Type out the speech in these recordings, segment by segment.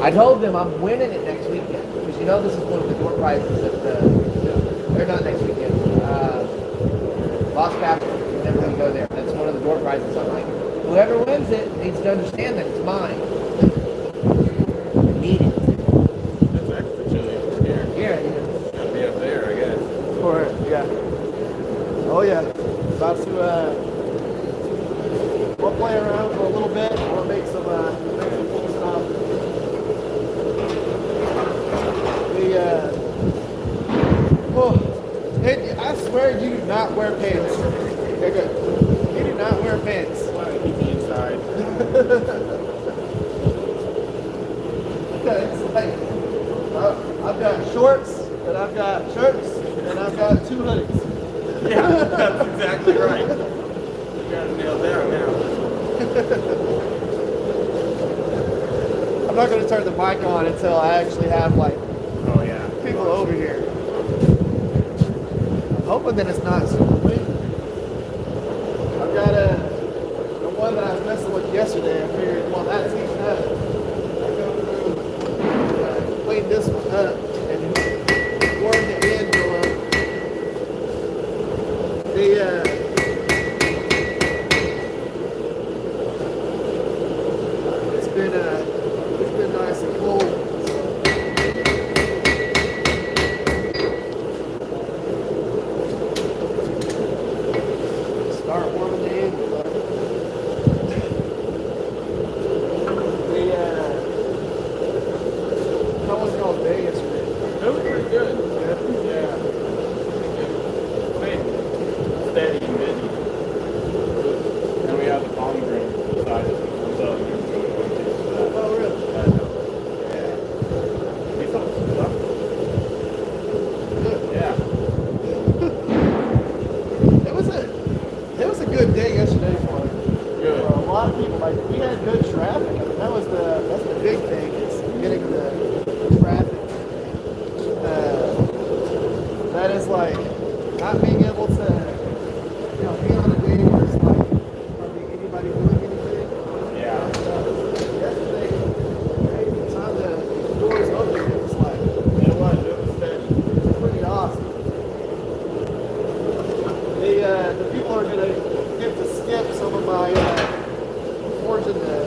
I told them I'm winning it next weekend because you know this is one of the door prizes at the. They're not next weekend. Lost Basterds. You never want to go there. That's one of the door prizes. I'm like, whoever wins it needs to understand that it's mine. I need it. That's extra chilly over here. Here it is. Gotta be up there, I guess. Yeah. Oh yeah. About to we'll play around for a little bit. We'll make some cool stuff. I swear you do not wear pants. They're good. You do not wear pants. I want to keep me inside. It's like I've got shorts and I've got shirts and I've got 2 hoodies. Yeah, that's exactly right. You got it nailed down now. I'm not going to turn the mic on until I actually have like Oh yeah. people over here. I'm hoping that it's not super windy. I've got the one that I was messing with yesterday. I figured, well, that's heating up. I go through, clean this one up and warm the Anvil up. It's been nice and cold. Start warming the Anvil up. How was y'all's day yesterday? It was pretty good. Yeah. Pretty good. Steady and busy. And we have the palm green beside us. So you can go to that. Oh, really? Yeah. We saw some stuff. Good. Yeah. It was a good day yesterday for Good. a lot of people. Like we had good traffic. I mean, that's the big thing is getting the traffic. That is like not being able to be on a day where it's like hardly anybody doing anything. Yeah. Yesterday, every time the doors opened, it was like It was steady. pretty awesome. The people are gonna get to skip some of my forging the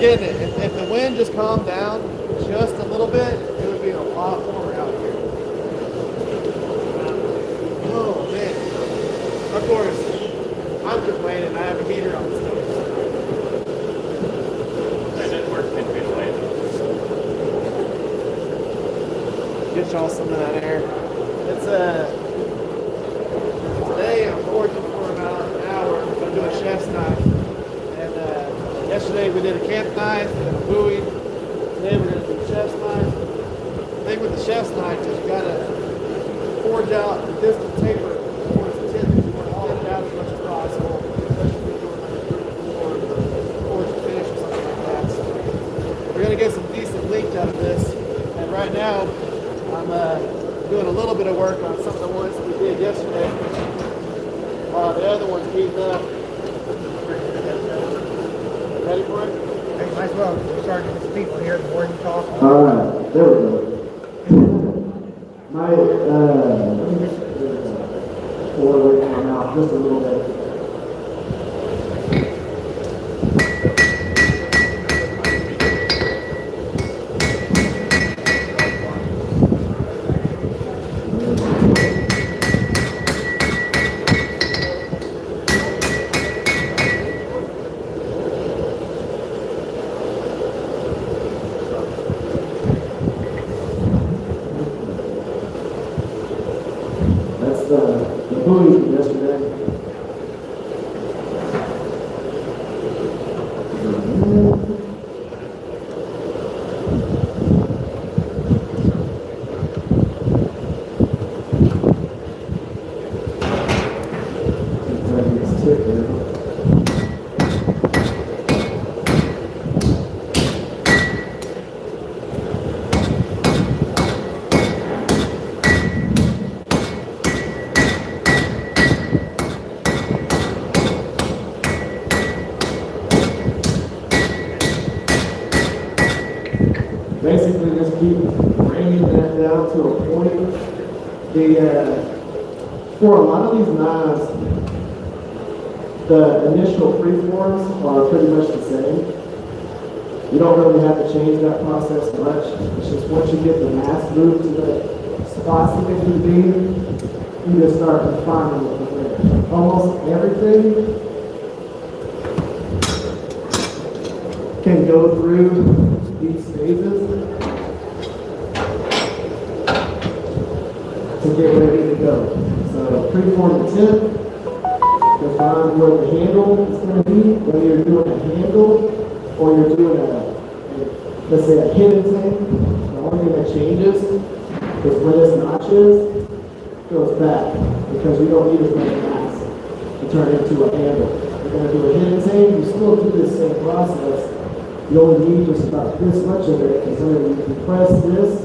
kidding. If the wind just calmed down just a little bit, it would be a lot warmer out here. Oh man. Of course, I'm complaining. I have a heater on the stove. That didn't work individually. Get y'all some of that air. It's today I'm working for about an hour. I'm doing chef's knife. And yesterday we did a camp knife and a buoy. Today we're gonna do chef's knife. The thing with the chef's knife is you gotta forge out the distal taper towards the tip. You want to thin it out as much as possible, especially if you're doing like a forge finish or something like that. So we're gonna get some decent leak out of this. And right now I'm doing a little bit of work on some of the ones that we did yesterday. While the other one's heating up. Ready for it? Hey, might as well start getting some people here the more you talk. Alright, there we go. My, pour away from my mouth just a little bit. The buoy from yesterday. Basically, just keep bringing that down to a point. For a lot of these knives, the initial freeforms are pretty much the same. You don't really have to change that process much. It's just once you get the mass moved to the spots that it can be, you just start refining it from there. Almost everything can go through these phases to get ready to go. So preform the tip, define where the handle is going to be, whether you're doing a handle or you're doing let's say a hidden thing. The only thing that changes is where this notch is, goes back, because we don't need as much mass to turn into a handle. You're going to do a hidden thing, you still do this same process. You only need just about this much of it, because then when you press this,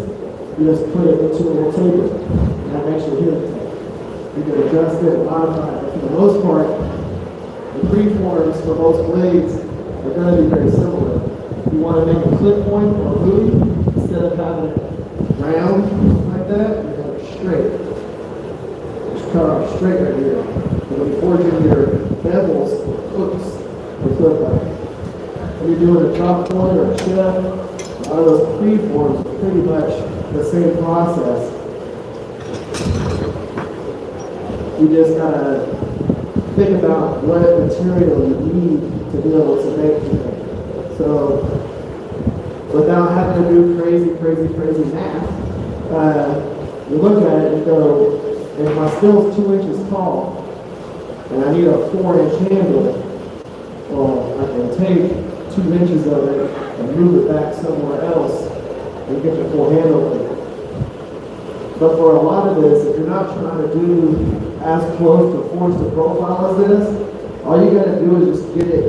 you just put it into a little taper. And that makes your hidden thing. You can adjust it, modify it. But for the most part, the preforms for most blades are going to be very similar. If you want to make a clip point or a buoy, instead of having it round like that, you have it straight. Just cut off straight right here. And when you forge in your bevels, hooks, or clip like that. When you're doing a drop point or a chef, a lot of those preforms are pretty much the same process. You just gotta think about what material you need to be able to make it. So, without having to do crazy math, you look at it and go, if my still's 2 inches tall, and I need a 4-inch handle, well, I can take 2 inches of it and move it back somewhere else and get your full handle with it. But for a lot of this, if you're not trying to do as close to forge the profile as this, all you gotta do is just get it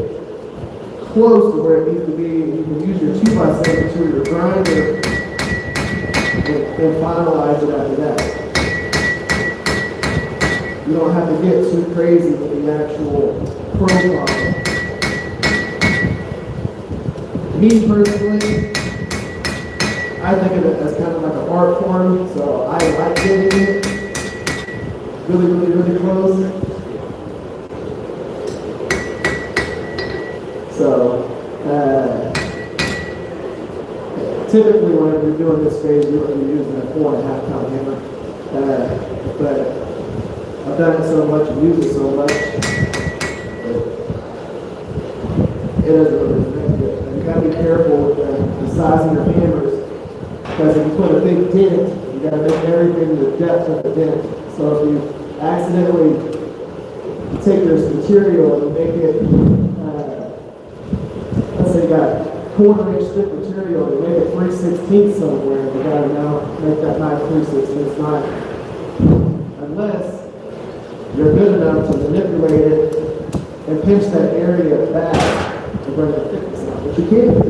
close to where it needs to be. You can use your 2x7 to your grinder and finalize it after that. You don't have to get too crazy with the actual profile. Me personally, I think of it as kind of like an art form, so I like getting it really close. So, typically whenever you're doing this phase, you're using a 4.5 pound hammer. But I've done it so much and used it so much, it doesn't really affect it. And you gotta be careful with the size of your hammers, because if you put a big dent, you gotta make everything the depth of the dent. So if you accidentally take this material and make it, let's say you got 1/4 inch thick material and make it 3/16 somewhere, you gotta now make that knife 3/16 knife. Unless you're good enough to manipulate it and pinch that area back to bring the thickness out, which you can do.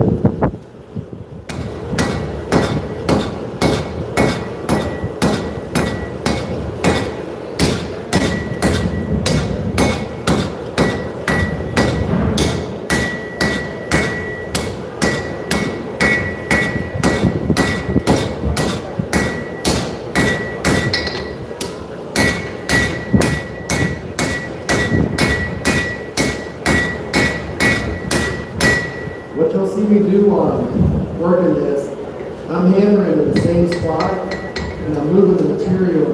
What you'll see me do on working this, I'm hammering in the same spot and I'm moving the material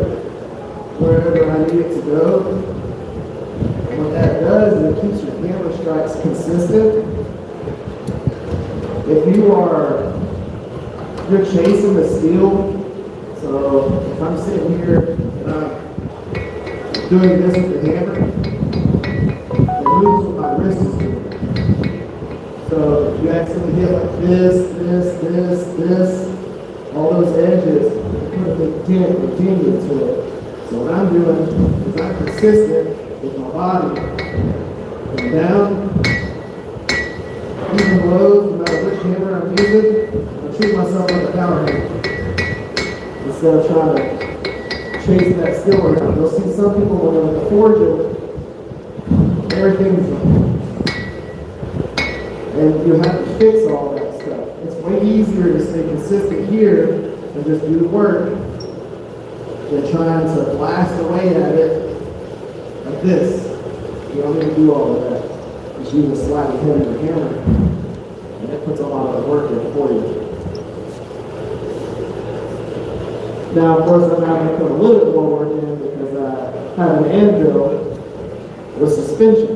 wherever I need it to go. And what that does is it keeps your hammer strikes consistent. If you're chasing the steel, so if I'm sitting here and I'm doing this with the hammer, it moves what my wrist is doing. So you accidentally hit like this, all those edges, you put a big dent or ding into it. So what I'm doing is I'm consistent with my body. And down, even lows, no matter which hammer I'm using, I treat myself like a power hammer. Instead of trying to chase that steel around. You'll see some people when they're with the forger, everything's and you have to fix all that stuff. It's way easier to stay consistent here and just do the work than trying to blast away at it like this. You don't need to do all of that. Just use a slightly heavier hammer, and it puts a lot of work in for you. Now, of course, I'm having to put a little bit more work in because I have an Anvil with suspension.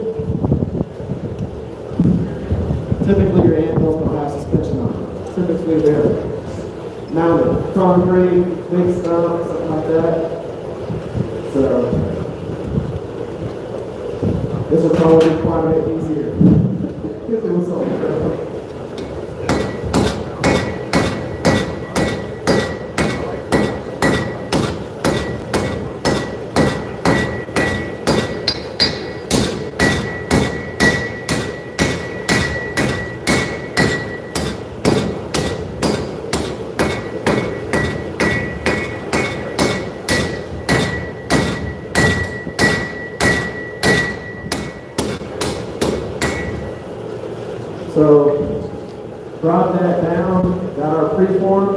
Typically, your Anvils don't have suspension on them. Typically, they're mounted concrete, big stuff, something like that. So, this would probably be quite a bit easier if it was something else. So, drop that down, got our preform.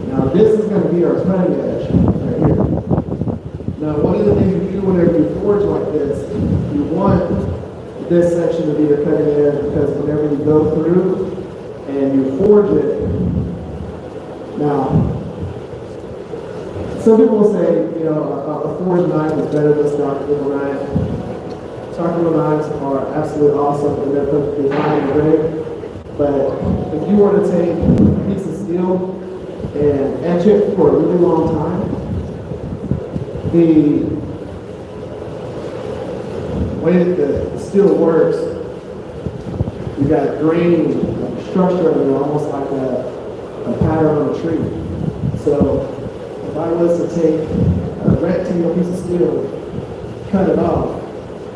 Now this is going to be our cutting edge right here. Now one of the things you do whenever you forge like this, you want this section to be your cutting edge because whenever you go through and you forge it, now some people will say, you know, a forged knife is better than a stock little knife. Chocolate knives are absolutely awesome and they're perfectly fine and great. But if you were to take a piece of steel and etch it for a really long time, the way that the steel works, you got a grain structure and almost like a pattern on a tree. So if I was to take a rectangle piece of steel, cut it off,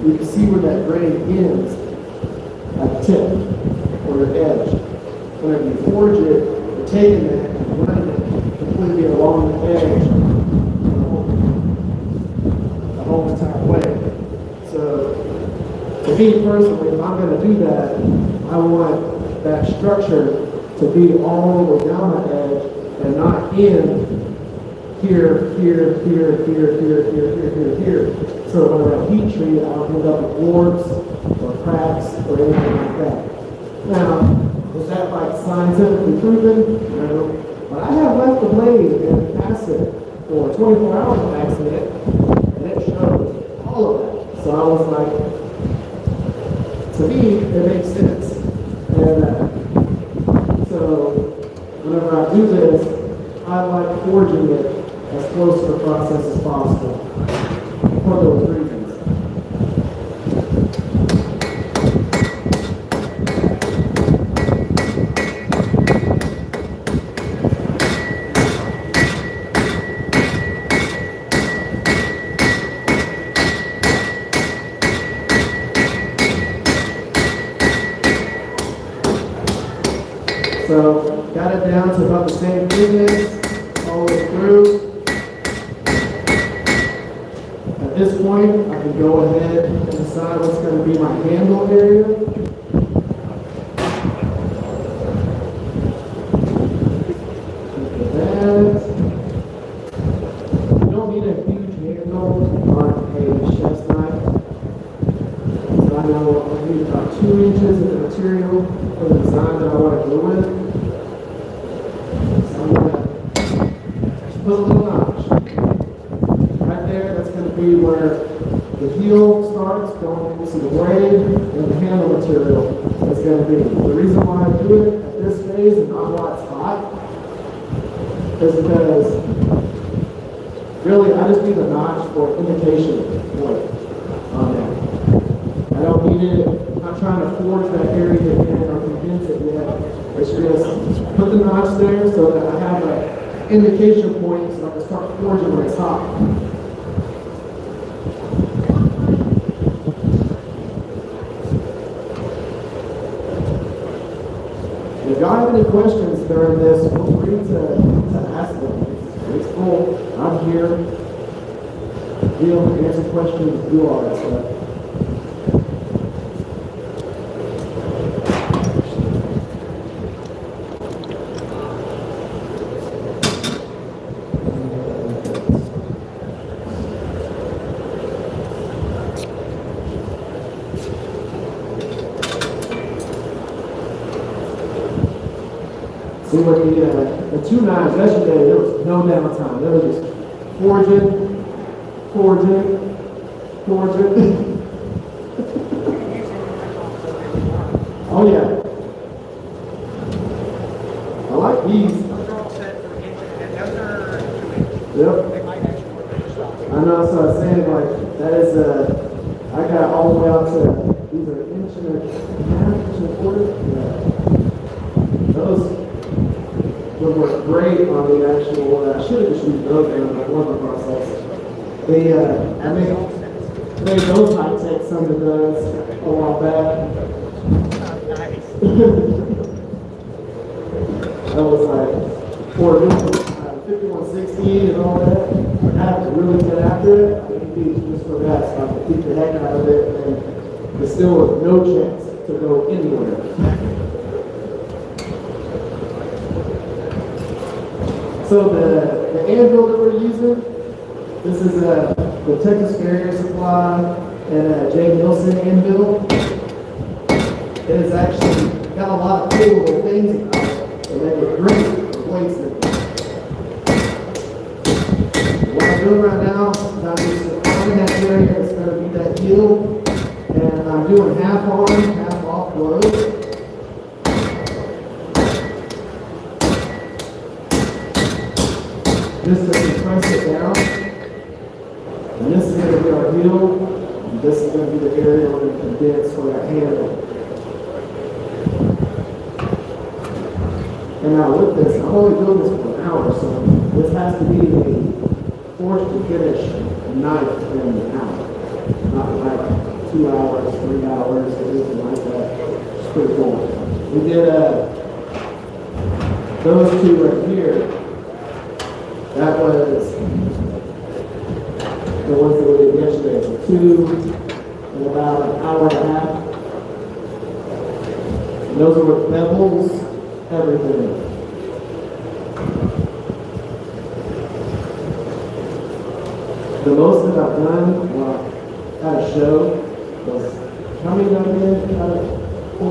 you can see where that grain ends at the tip or your edge. Whenever you forge it, you're taking that and running it completely along the edge the whole entire way. So, to me personally, if I'm going to do that, I want that structure to be all the way down the edge and not end here. So when I heat treat, I don't end up with warps or cracks or anything like that. Now, is that like scientifically proven? No. blade and pass it for 24 hours on accident, and it showed all of that. So I was like, to me, it makes sense. And so whenever I do this, I like forging it as close to the process as possible for those reasons. So, got it down to about the same thickness all the way through. At this point, I can go ahead and decide what's going to be my handle area. Look at that. You don't need a huge handle on a chef's knife. So I know I need about 2 inches of the material for the design that I want to go with. Put a little notch right there. That's going to be where the heel starts going into the blade and the handle material is going to be. The reason why I do it at this phase and not while it's hot is because really I just need a notch for indication point on that. I don't need it. I'm not trying to forge that area in or condense it yet. It's just put the notch there so that I have a indication point so I can start forging when it's hot. If y'all have any questions during this, feel free to ask them. It's cool. I'm here. Be able to answer questions, do all that stuff. See, with the 2 knives yesterday, there was no downtime. There was just forging. Oh yeah. I like these. Those are all set for engine, and those are 2 inches. Yep. They might actually work in stock. I know, so I was saying, like, that is, I got all the way out to, these are 1.5 inches. Yeah. Those would work great on the actual, I should have just used those in the lumber process. I made those high-tech Summit does a while back. Nice. That was like, for 5160 and all that. I have to really get after it. I think these just for that, so I can keep the heck out of it, and there's still no chance to go anywhere. So the Anvil that we're using, this is the Texas Farrier supply and J Neilson Anvil. It has actually got a lot of cool little things about it that make it great for bladesmithing. What I'm doing right now is I'm just defining that area that's going to be that heel, and I'm doing half on, half off blows. Just to compress it down. And this is going to be our heel, and this is going to be the area we're going to condense for that handle. And now with this, I'm only doing this for an hour, so this has to be a forced to finish knife in an hour. Not like 2 hours, 3 hours, or anything like that. It's pretty cool. We did those 2 right here. That was the ones that we did yesterday. So 2 in about an hour and a half. And those are with bevels, everything. The most that I've done at a show was, how many did I get out of 4?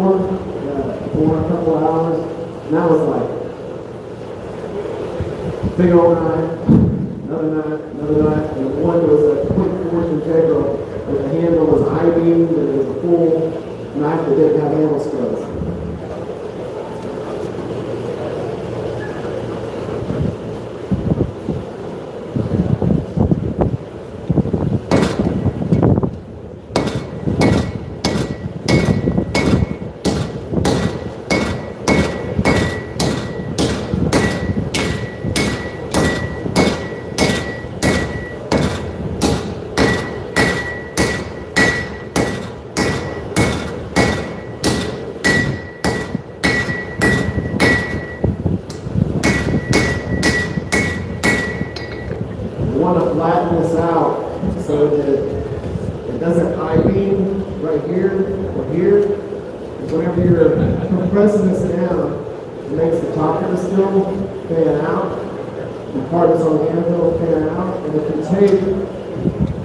Yeah, 4, a couple hours. And that was like big old knife, another knife, and one was a quick force integral, where the handle was I-beamed and it was a full knife that didn't have handle studs. Flatten this out so that it doesn't I-beam right here or here. Because whenever you're compressing this down, it makes the top of the steel fan out, and part that's on the anvil fan out. And if you take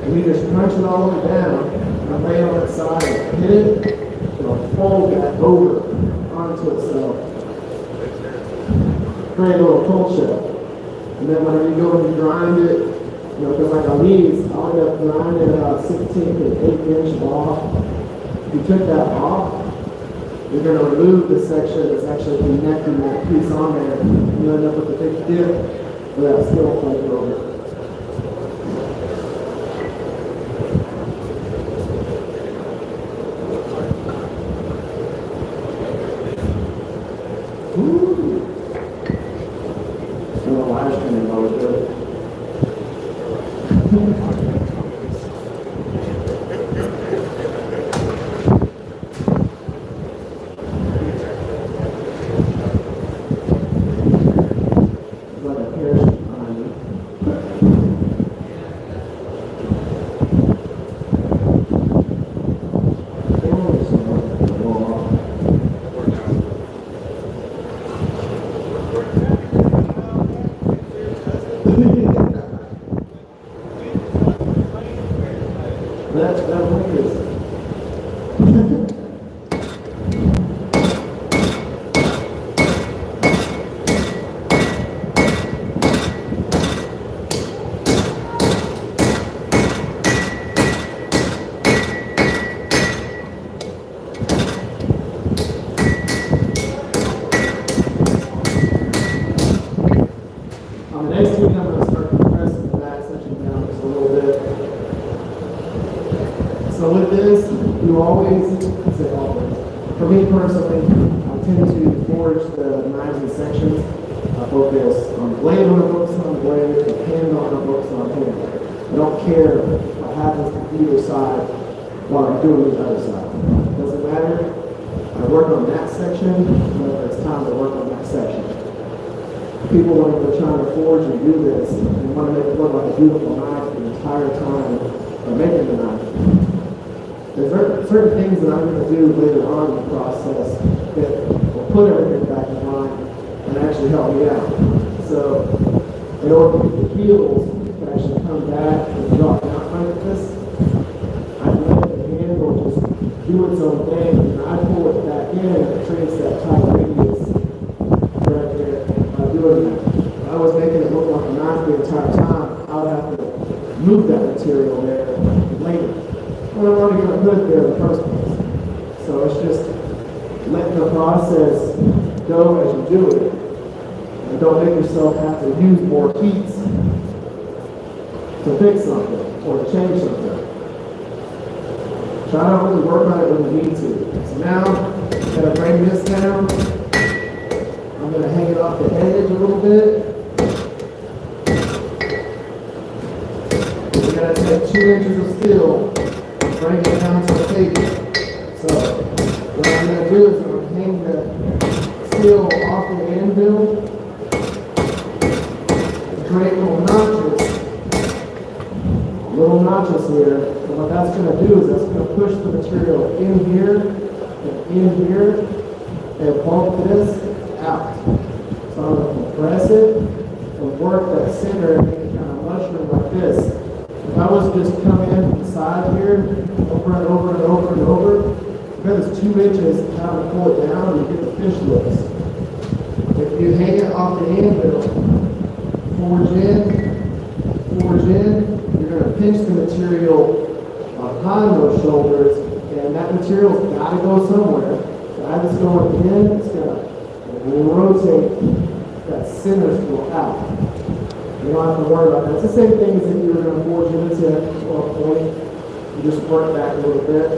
and you just punch it all the way down and lay it on its side and hit it, it'll fold that over onto itself. Create a little cold shell. And then whenever you go and you grind it, you know, because like on these, I'll end up grinding about 16 to 8 inch off. If you took that off, you're going to remove the section that's actually connecting that piece on there. You end up with a big dip where that steel folded over. Ooh. I don't know why I was trying to know it good. Next week I'm going to start compressing the back section down just a little bit. So with this, you always, for me personally, I tend to forge the knives in sections. I focus on the blade when I focus on the blade, the handle when I focus on the handle. I don't care what happens to either side while I'm doing the other side. It doesn't matter. I work on that section whenever it's time to work on that section. People, when they're trying to forge and do this, they want to make it look like a beautiful knife the entire time they're making the knife. There's certain things that I'm going to do later on in the process that will put everything back in line and actually help me out. So, in order for the heels to actually come back and drop out like this, I let the handle just do its own thing, and I pull it back in and it creates that tight radius right there. Doing that. If I was making it look like a knife the entire time, I would have to move that material there later. Well, I'm already going to put it there in the first place. So it's just letting the process go as you do it. And don't make yourself have to use more heats to fix something or to change something. Try not to really work on it when you need to. So now, I'm going to bring this down. I'm going to hang it off the edge a little bit. We're going to take 2 inches of steel and bring it down to the table. So what I'm going to do is I'm going to hang the steel off the anvil, create little notches here. And what that's going to do is that's going to push the material in here and in here and bump this out. So I'm going to compress it and work that center and make it kind of mushroom like this. If I was just coming in from the side here, over and over and over and over, because it's 2 inches, how to pull it down and you get the fish looks. If you hang it off the anvil, forge in, you're going to pinch the material behind those shoulders, and that material's got to go somewhere. So as it's going in, it's going to rotate that center screw out. You don't have to worry about that. It's the same thing as if you were going to forge into a point. You just work back a little bit.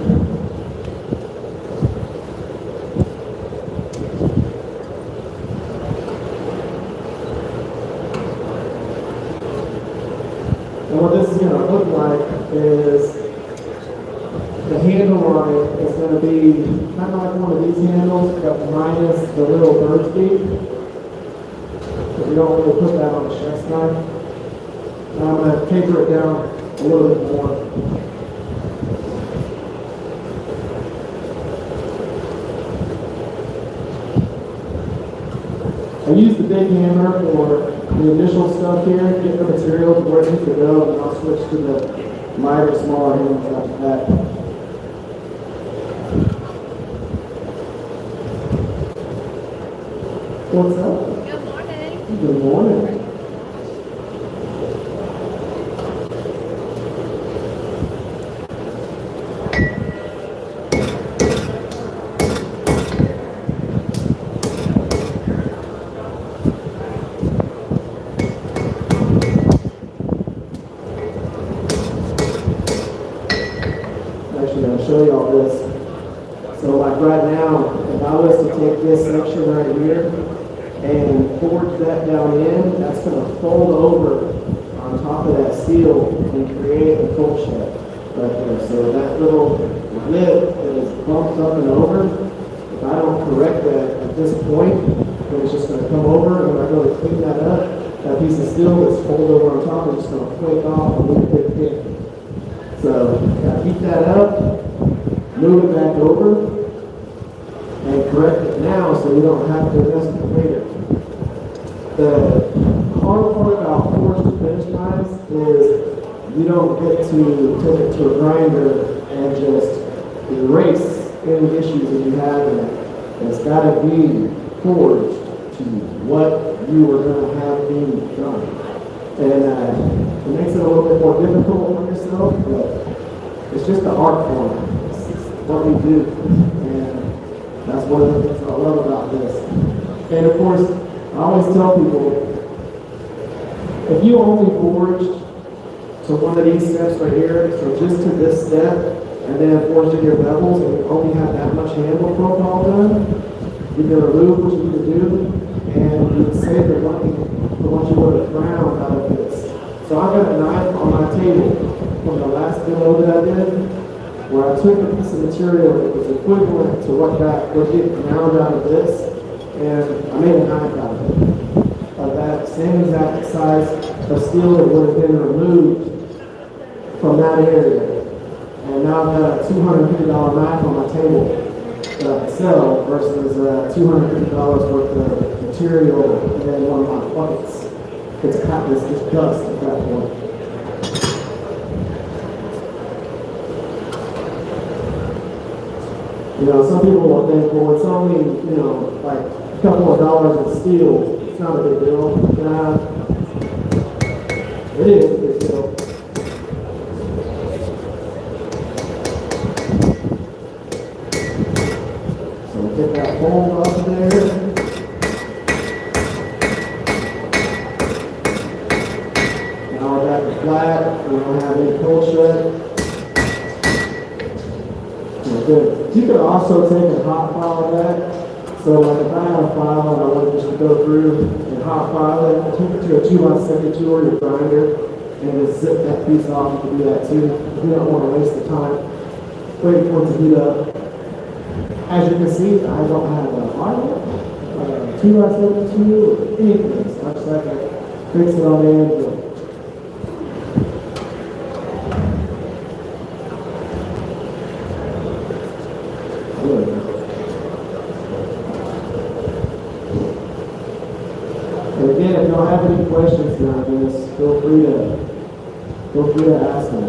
And what this is going to look like is the handle on it is going to be kind of like one of these handles, but minus the little bird's beak. But we don't really put that on the chef's knife. Now I'm going to taper it down a little bit more. I use the big hammer for the initial stuff here, get the material to where it needs to go, and I'll switch to the lighter, smaller hammers after that. What's up? Good morning. Good morning. Actually, I'll show you all this. So like right now, if I was to take this section right here and forge that down in, that's going to fold over on top of that steel and create a cold shed right there. So that little lip that is bumped up and over, if I don't correct that at this point, then it's just going to come over, and when I go to clean that up, that piece of steel that's folded over on top is just going to flake off a little bit thin. So, gotta keep that up, move it back over, and correct it now so you don't have to mess with it later. The hard part about forged to finish knives is you don't get to take it to a grinder and just erase any issues that you have in it. It's gotta be forged to what you were gonna have being done. And it makes it a little bit more difficult for yourself, but it's just the art form. It's what we do, and that's one of the things I love about this. And of course, I always tell people, if you only forged to one of these steps right here, so just to this step, and then forged in your bevels, and you only have that much handle profile done, you can remove what you need to do, and you can save the money for what you would have ground out of this. So I've got a knife on my table from the last demo that I did, where I took a piece of material that was equivalent to what would get ground out of this, and I made a knife out of it. Of that same exact size of steel that would have been removed from that area. And now I've got a $250 knife on my table that I sell versus $250 worth of material in one of my buckets. It's dust at that point. You know, some people will think, well, it's only, you know, like a couple of dollars of steel. It's not a big deal. Nah, it is a big deal. So get that fold up there. Flat, we don't have any pull shed. Good. You could also take and hot file that. So like if I have a file and I want just to go through and hot file it, take it to a 2x72 or your grinder and just zip that piece off. You can do that too. If you don't want to waste the time waiting for it to heat up. As you can see, I don't have a file, 2x72 or anything. So I just have to fix it on the end. And again, if y'all have any questions about this, feel free to ask them.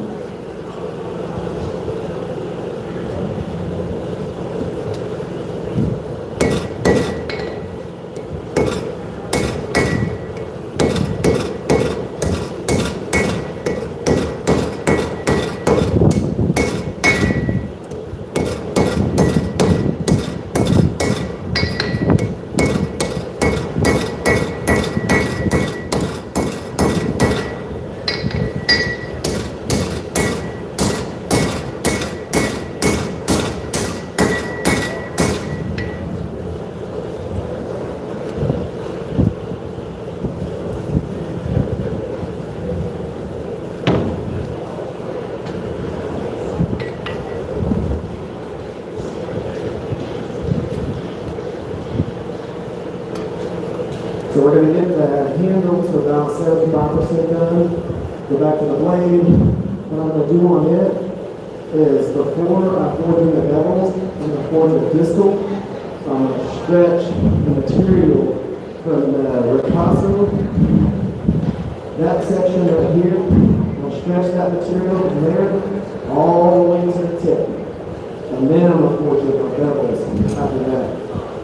so we're going to get the handle to about 75% done. Go back to the blade. What I'm going to do on it is before I forge in the bevels, I'm going to forge the distal. So I'm going to stretch the material from the ricasso, that section right here. I'm going to stretch that material from there all the way to the tip. And then I'm going to forge it my bevels after that.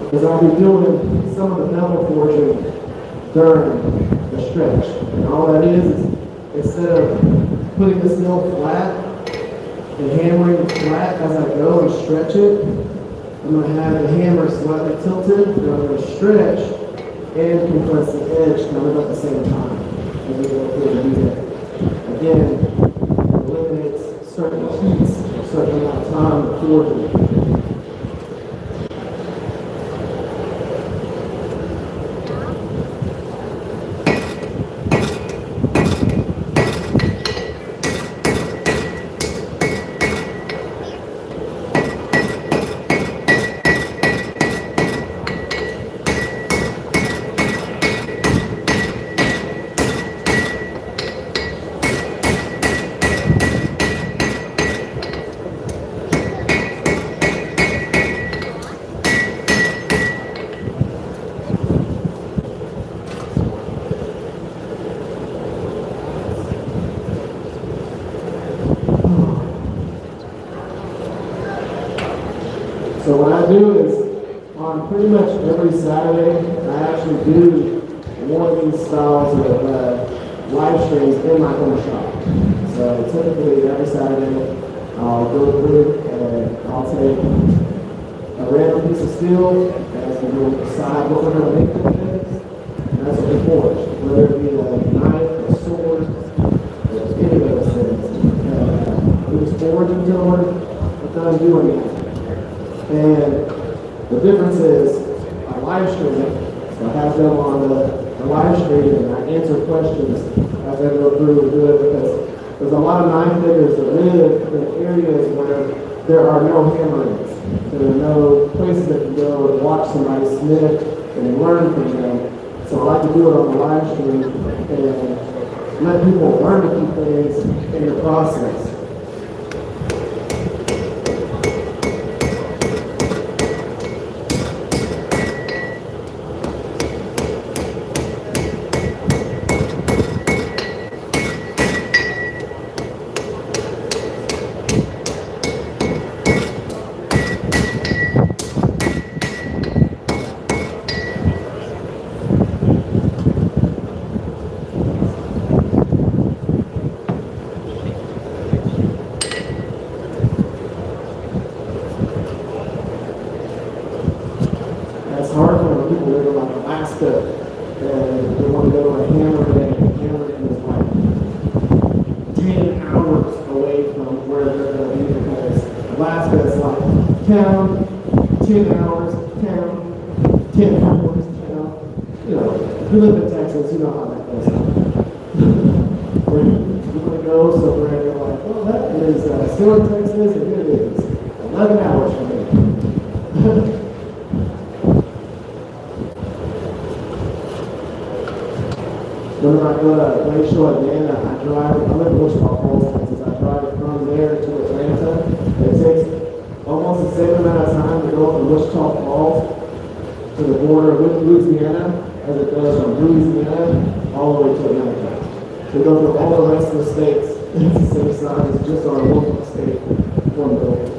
Because I'll be doing some of the bevel forging during the stretch. And all that is instead of putting this mill flat and hammering flat as I go and stretch it, I'm going to have the hammer slightly tilted, and I'm going to stretch and compress the edge kind of at the same time as we go through and do that. Again, eliminates certain heats, a certain amount of time of forging. So what I do is, on pretty much every Saturday, I actually do one of these styles of live streams in my home shop. So typically every Saturday, I'll go through and I'll take a random piece of steel and we'll decide what we're going to make with it. And that's what we forge, whether it be a knife, a sword, or any of those things. We just forge until we're done doing it. And the difference is I live stream it, so I have them on the live stream and I answer questions as I go through and do it, because there's a lot of knife fitters that live in areas where there are no hammerings. There are no places that you go and watch somebody smith and learn from them. So I like to do it on the live stream and let people learn a few things in the process. And they want to go to a hammerman, and hammerman is like 10 hours away from where they're going to be, because Alaska is like town, 10 hours, town, 10 hours, town. You know, if you live in Texas, you know how that goes. You want to go somewhere and you're like, well, that is still in Texas, and it is 11 hours from me. Whenever I go to Glacial, Atlanta, I live in Wichita Falls, Texas. I drive from there to Atlanta. It takes almost the same amount of time to go from Wichita Falls to the border with Louisiana as it does from Louisiana all the way to Atlanta. To go through all the rest of the states, it's the same size as just our local state, one building.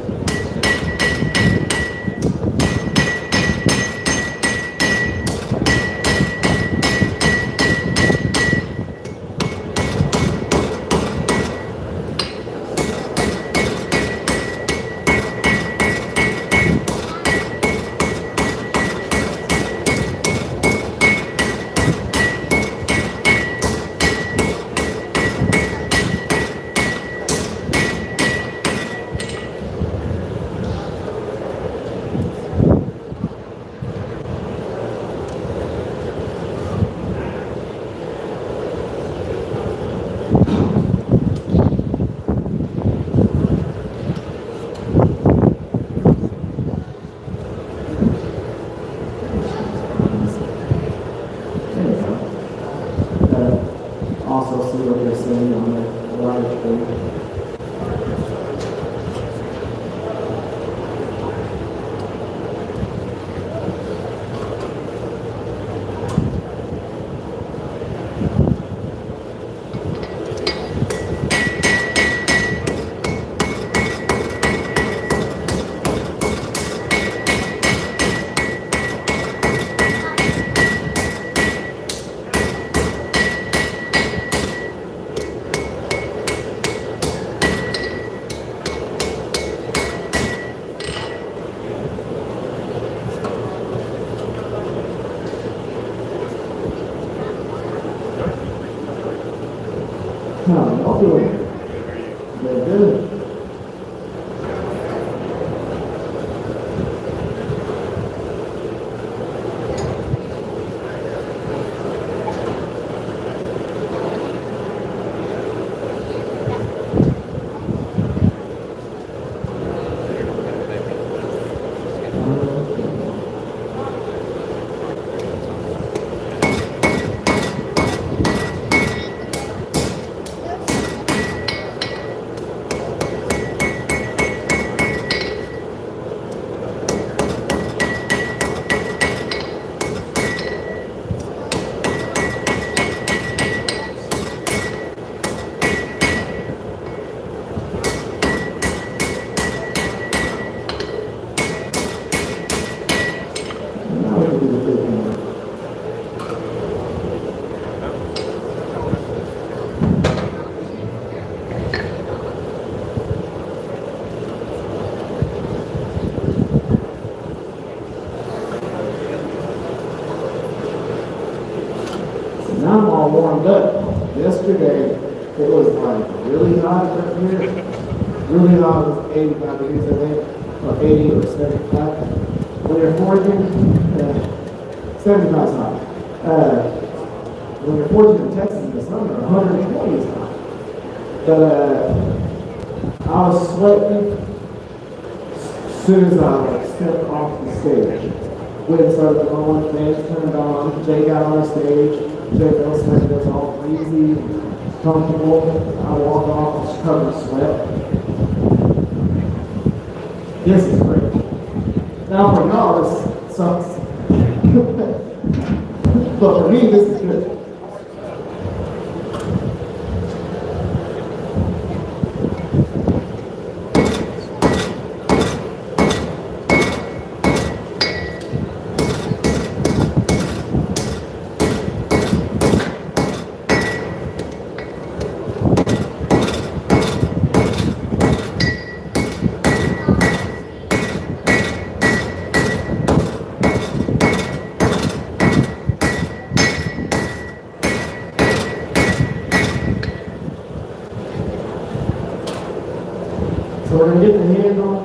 also see what they're saying on the large page. No, I'll do it. They're good. Now we can do the big one. Now I'm all warmed up. Yesterday, it was like really hot up here. Really hot, it was 85 degrees, I think, or 80 or 75. When you're foraging, 75 is hot. When you're foraging in Texas in the summer, 120 is hot. But I was sweating as soon as I stepped off the stage. Wind started blowing, fans turned on, Jay got on the stage. J Neilson was all breezy, comfortable. I walked off, was covered in sweat. This is great. Now for y'all, this sucks. But for me, this is good. So we're going to get the handle,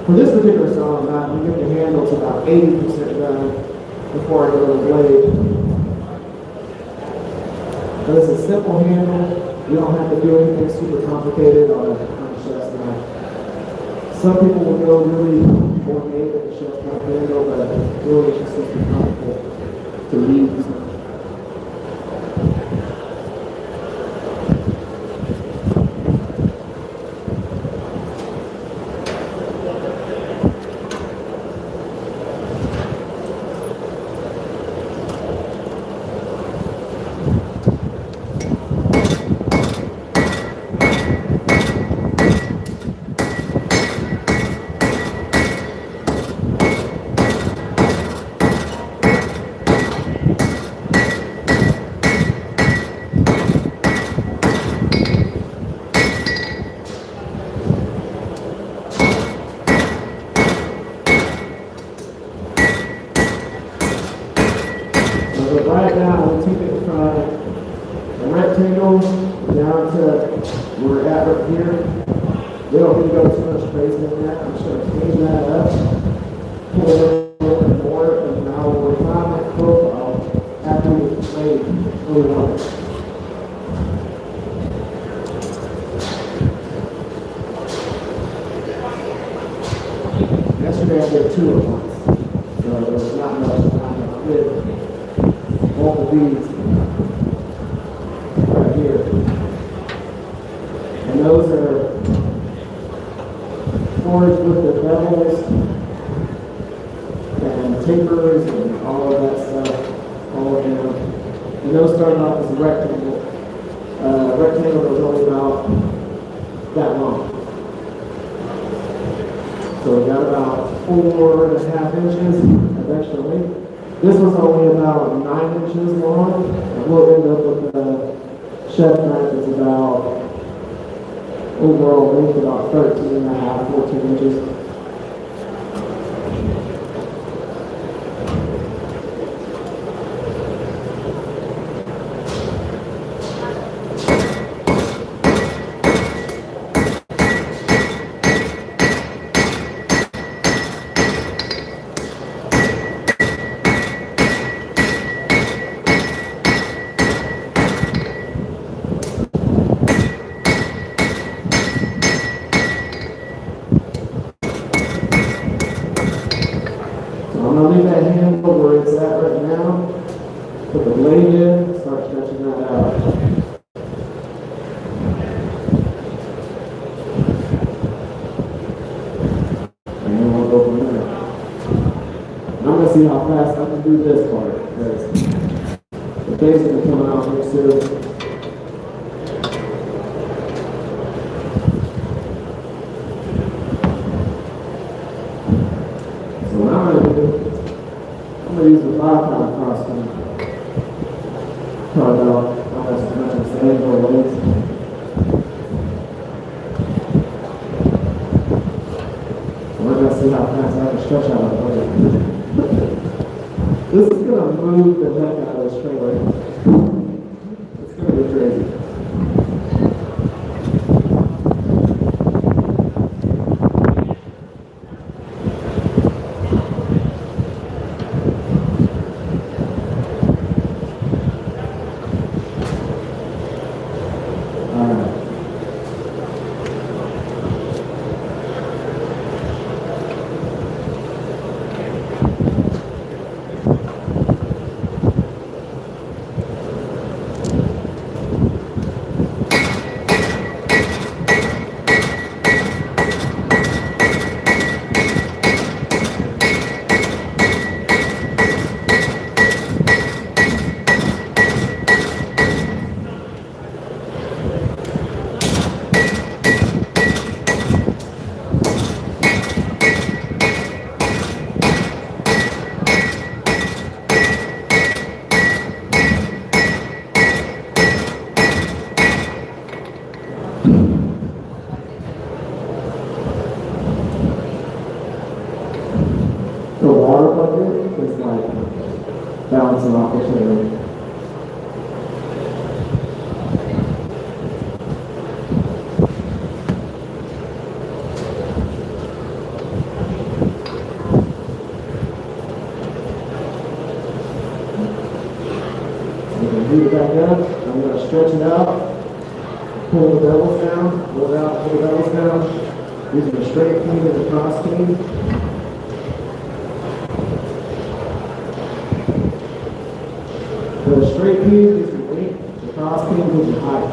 for this particular song, we get the handle to about 80% done before I go to the blade. But it's a simple handle, you don't have to do anything super complicated on a chef's knife. Some people will go really ornate with the chef's knife handle, but really it's just super comfortable to use. So right now, we take it from the rectangle down to where we're at right here. We don't need to go too much crazy in there. I'm just going to clean that up, pull it a little bit more, and now we'll refine that profile after we play really well. Yesterday I did 2 at once, so there was not much time to fit all the beads. cords with the bevels and tapers and all of that stuff, all of them. And those started off as a rectangle. Rectangle that was only about that long. So we got about 4.5 inches of extra length. This was only about 9 inches long, and we'll end up with a chef knife that's about overall length about 13.5, 14 inches. I'm going to leave that handle where it's at right now. Put the blade in, start stretching that out. And then we'll go from there. And I'm going to see how fast I can do this part, because the things are coming out here soon. So what I'm going to do, I'm going to use the 5-pound crossgun. Probably about almost as much as the Anvil weighs. We're going to see how fast I can stretch out the blade. This is going to move the heck out of this trailer. It's going to be crazy. The water bucket is like bouncing off the trailer. So I'm going to heat it back up. I'm going to stretch it out, pull the bevels down, pull it out, pull the bevels down, using a straight peen and a cross peen. The straight peen gives you weight, the cross peen gives you height.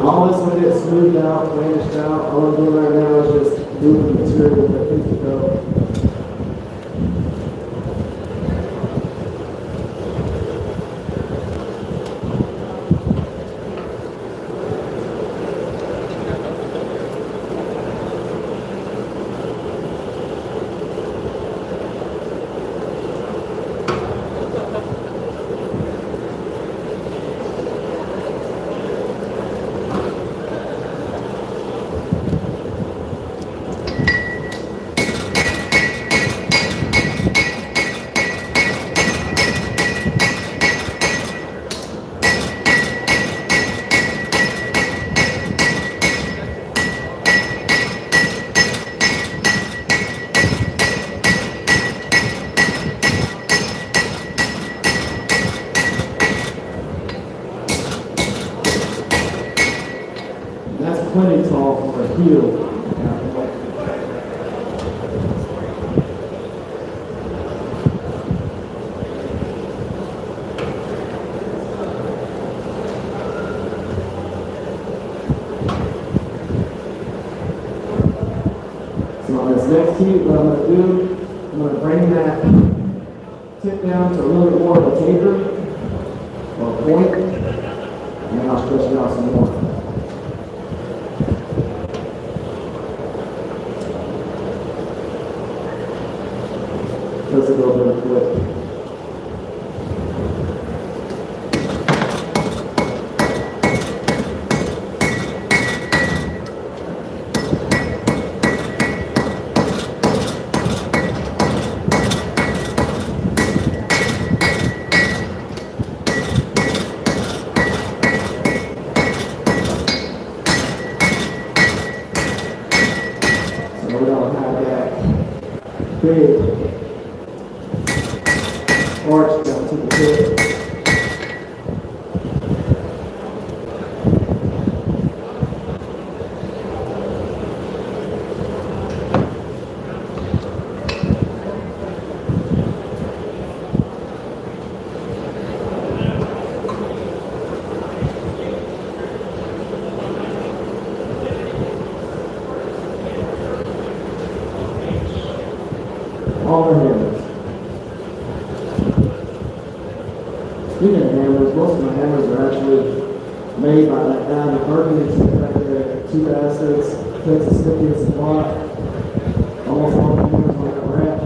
All this will get smoothed out, vanished out. All I'm doing right now is just moving the material that needs to go. So on this next heat, what I'm going to do, I'm going to bring that tip down to a little bit more of a taper or a point, and then I'll stretch it out some more. Just a little bit of flip. Big arch down to the tip. All the hammers. Speaking of hammers, most of my hammers are actually made by that guy in the Perkins back there at 2 Basterds, Texas Smithy and Supply. Almost all the hammers on that rack.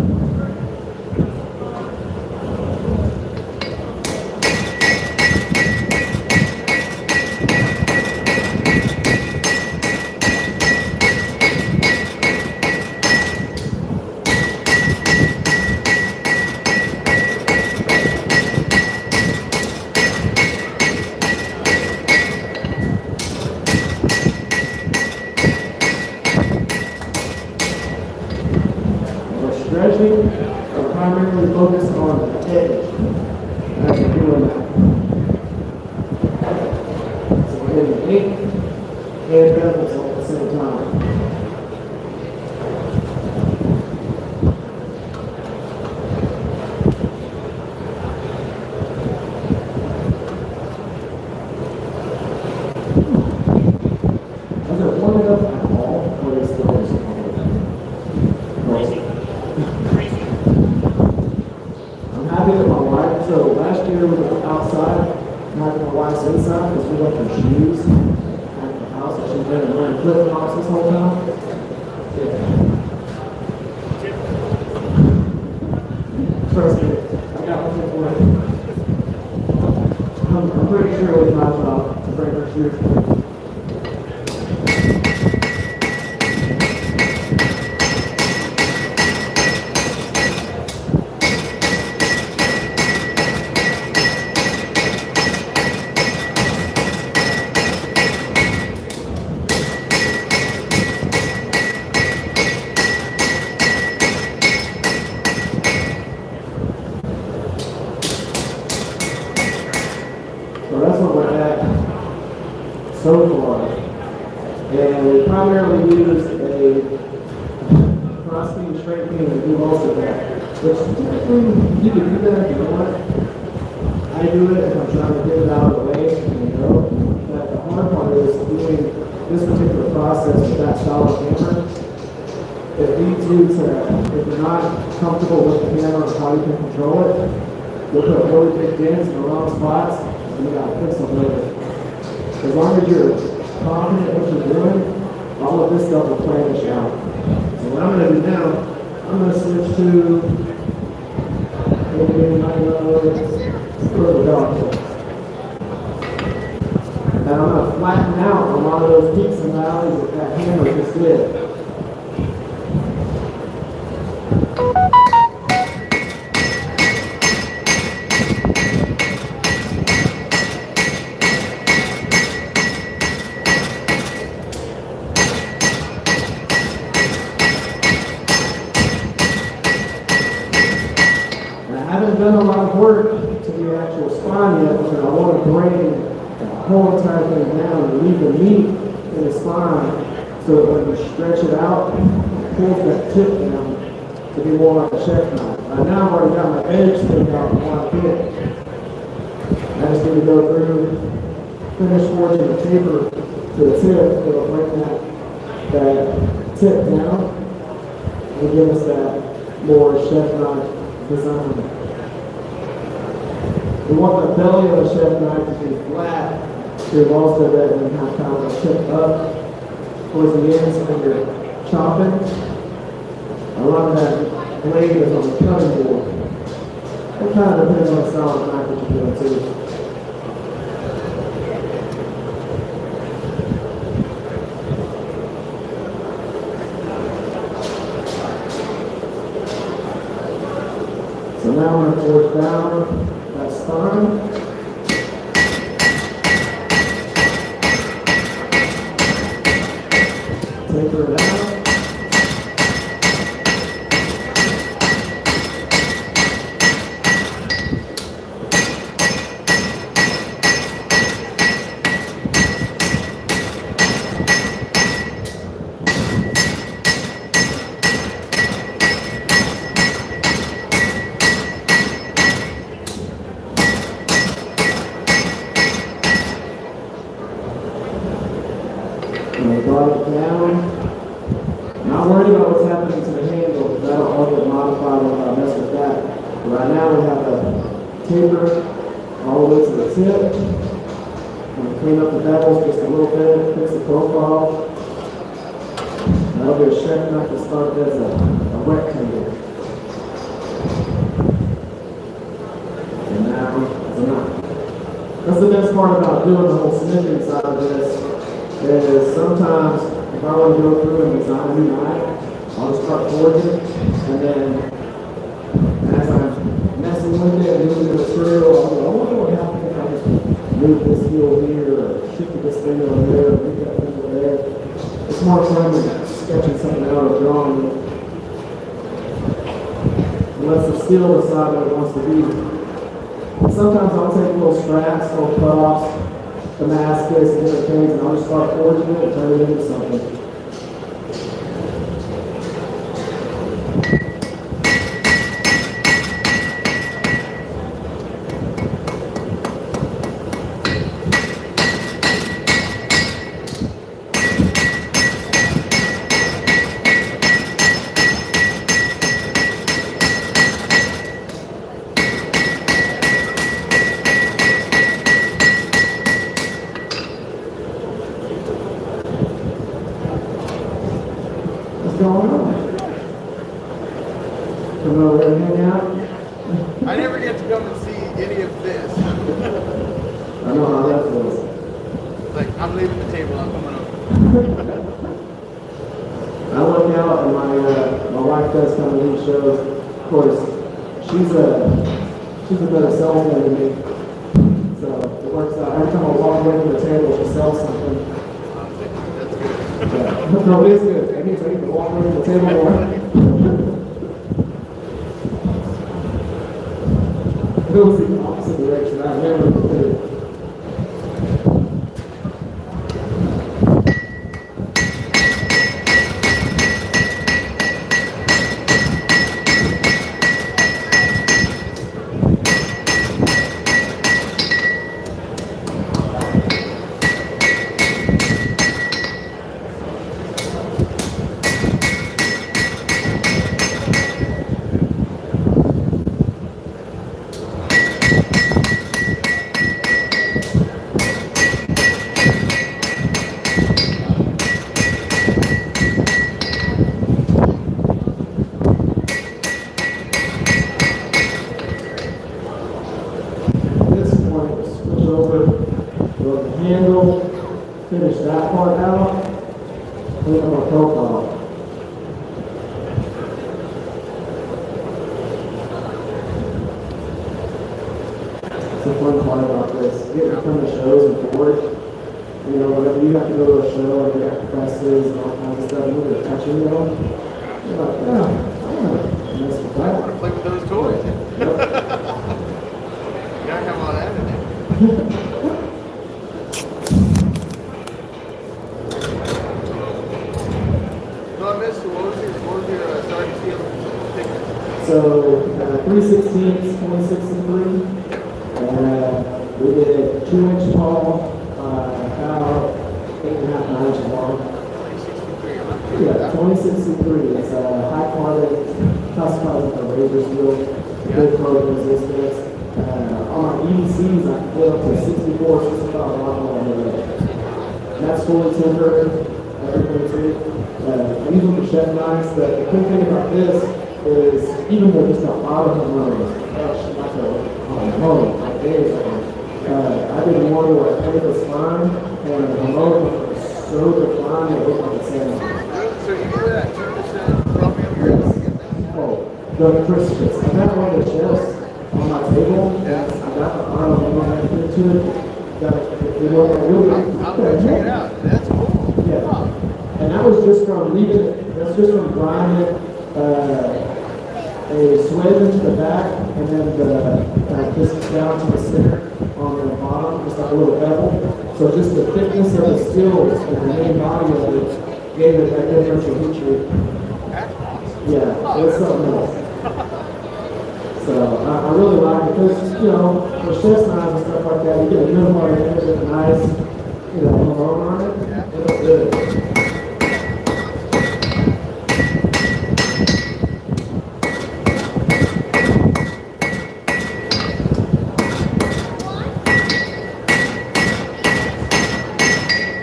Stretching are primarily focused on the edge as we're doing that. So we're hitting 8 and bevels all at the same time. Is it warming up at all, or is it still with my wife, so last year we were outside, and having my wife's inside because we left her shoes at the house, and she's been wearing flip flops this whole time. Trust me, I got one for it. I'm pretty sure it was my job to bring her shoes. So that's what we're at so far. And we primarily use a cross-beam, straight beam, and do most of that. Which typically, you can do that if you want. I do it if I'm trying to get it out of the way, But the hard part is doing this particular process with that style of hammer. It leads you to, if you're not comfortable with the hammer or how you can control it, you'll put really big dents in the wrong spots. You gotta fix them later. As long as you're confident what you're doing, all of this stuff will planish out. So what I'm gonna do now, I'm gonna switch to maybe further down. And I'm gonna flatten out a lot of those peaks and valleys that that hammer just did. I haven't done a lot of work to the actual spine yet because I want to bring the whole entire thing down and leave the meat in the spine so that when you stretch it out, it pulls that tip down to be more like a chef knife. Right now I've already got my edge sticking out in one bit. I just need to go through, finish forging the taper to the tip, it'll bring that tip down. and give us that more chef knife design. We want the belly of the chef knife to be flat, so you've also got to have kind of a tip up towards the ends when you're chopping. A lot of that blade is on the cutting board. It kind of depends on the style of knife that you're doing too. So now I'm going to force down that spine. Taper it out. And we brought it down. Not worried about what's happening to the handle, because that'll all get modified when I mess with that. But right now we have the taper all the way to the tip. I'm going to clean up the bevels just a little bit, fix the profile. That'll be a chef knife to start as a rectangle. And now it's a knife. That's the best part about doing the whole smithing side of this. Is sometimes if I want to go through and design a new knife, I'll just start forging, and then as I'm messing with it and moving the material, I'll go, I wonder what happens if I just move this heel here, or shift this thing over there, or move that thing over there. It's more fun than sketching something out or drawing it. Unless the steel decides what it wants to be. And sometimes I'll take little straps, little cut-offs, Damascus and different things, and I'll just start forging it and turn it into something. What's going on? Come over and hang out? I never get to come and see any of this. I know how that feels. Like, I'm leaving the table, I'm coming over. I look out and my wife does come to these shows. Of course, she's a better salesman than me. So it works out. Every time I walk away from the table, she sells something. Yeah. No, it is good. That means I need to walk away from the table more. It goes the opposite direction. I never did it. Handle, finish that part out, clean up our profile. It's the fun part about this. Getting to come to shows and forward. You know, whenever you have to go to a show and you have presses and all kinds of stuff, and you're touching them, you're like, yeah, I'm gonna mess with that. Play with those toys. Yep. You gotta have all that in there. So, 3/16, 26 and 3. We did 2-inch tall, about 8.5 to 9 inches long. Yeah, 2063. It's a high quality, classified as a razor steel, good corrosion resistance. On my EDCs, I can put up to 64, 65 watt on the road. That's fully tempered, everything too. These are the chef knives. The cool thing about this is even though it's not bottom of nose, like this. I did one where I painted the spine, and the motor was so defined it looked like a sand. So you do that 2% chromium, you're able to get that? Oh, the Christmas. I got one of the shelves on my table. Yeah. I got the arm and I put it to it. Got it. It was really I'm gonna check it out. That's cool. Yeah. And that was just from leaving it. That's just from grinding it. A swedge into the back, and then the this down to the center on the bottom, just like a little bevel. So just the thickness of the steel and the main body of it gave it that differential heat treat. Yeah, it's something else. So I really like it because, you know, for chef's knives and stuff like that, you get a good part of it, nice, you know, aroma on it. It looks good.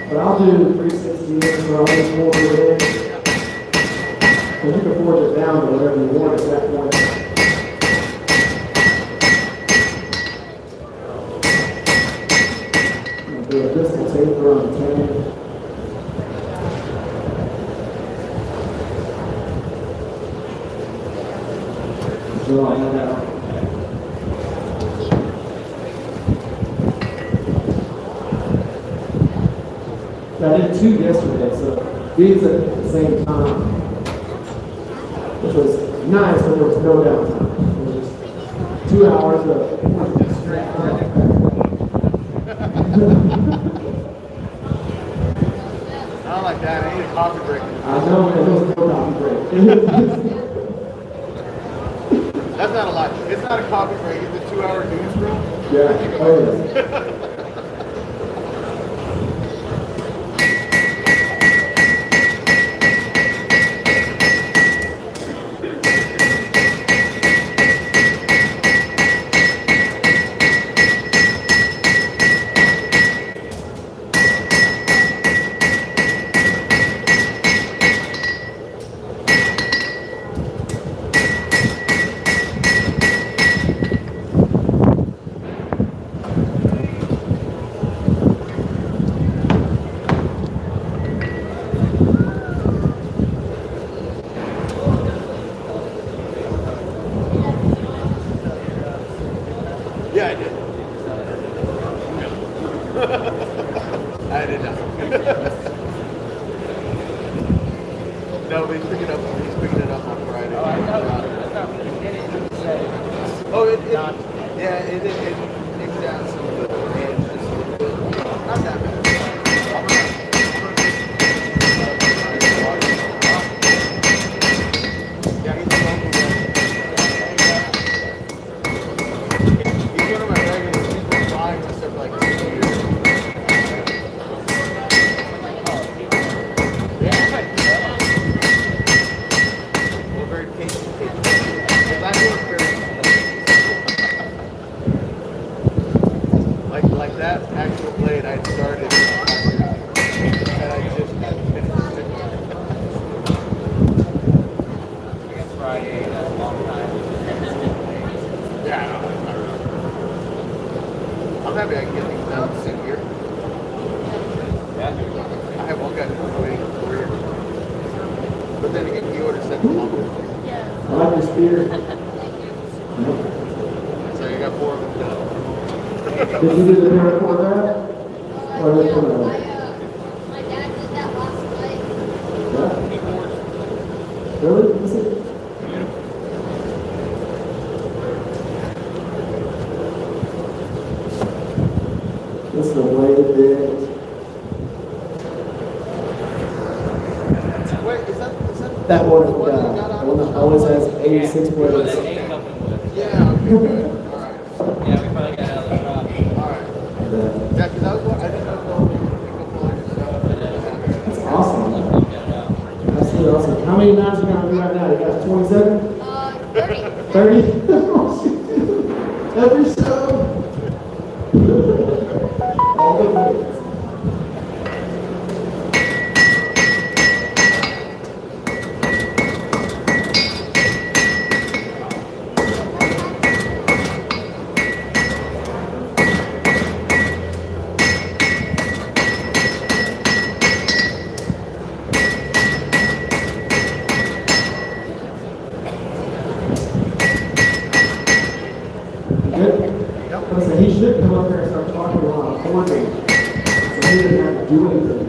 But I'll do 360 inches or I'll just forge it in. Because you can forge it down to whatever you want at that point. I'll do a distal taper on the 10. Draw that out. I did 2 yesterday, so these at the same time, which was nice, but there was no downtime. It was just 2 hours of Straight for it. I don't like that. I need a coffee break. I know it was no coffee break. That's not a lot. It's not a coffee break. It's a 2-hour news room. Yeah, oh yeah. Yeah, I did. I did not. No, but he's picking it up on Friday. Oh, I thought when you did it, you said it was Oh, it not. yeah, it came down some of the edge just a little bit. Not that bad. Yeah, he's a local guy. He's one of my regulars. He's been flying with stuff like 2 years. We're very patient. Because I work very like that actual blade I started and I just hadn't finished it. Friday, that's a long time. Yeah, I don't know. I'm happy I can get things done soon here. I have one guy who's waiting for it. But then again, he ordered 7 longer. I like your spear. So you got 4 of them done. Did you do the miracle of that? Or the My dad did that last night. Yeah. Really? Is it? This is the bladed bit. Wait, is that That one, the one you got that on? one that always has 86 blades. Yeah, okay, good. Alright. Yeah, we probably got out of the shop. Alright. Yeah. Yeah, because I didn't know if they pick up all your stuff. It's awesome. Absolutely awesome. many knives you got right now? You got 27? 30. 30? Every show? All the ways. Good? Listen, he should come up here and start talking while I'm recording. So he doesn't have to do anything.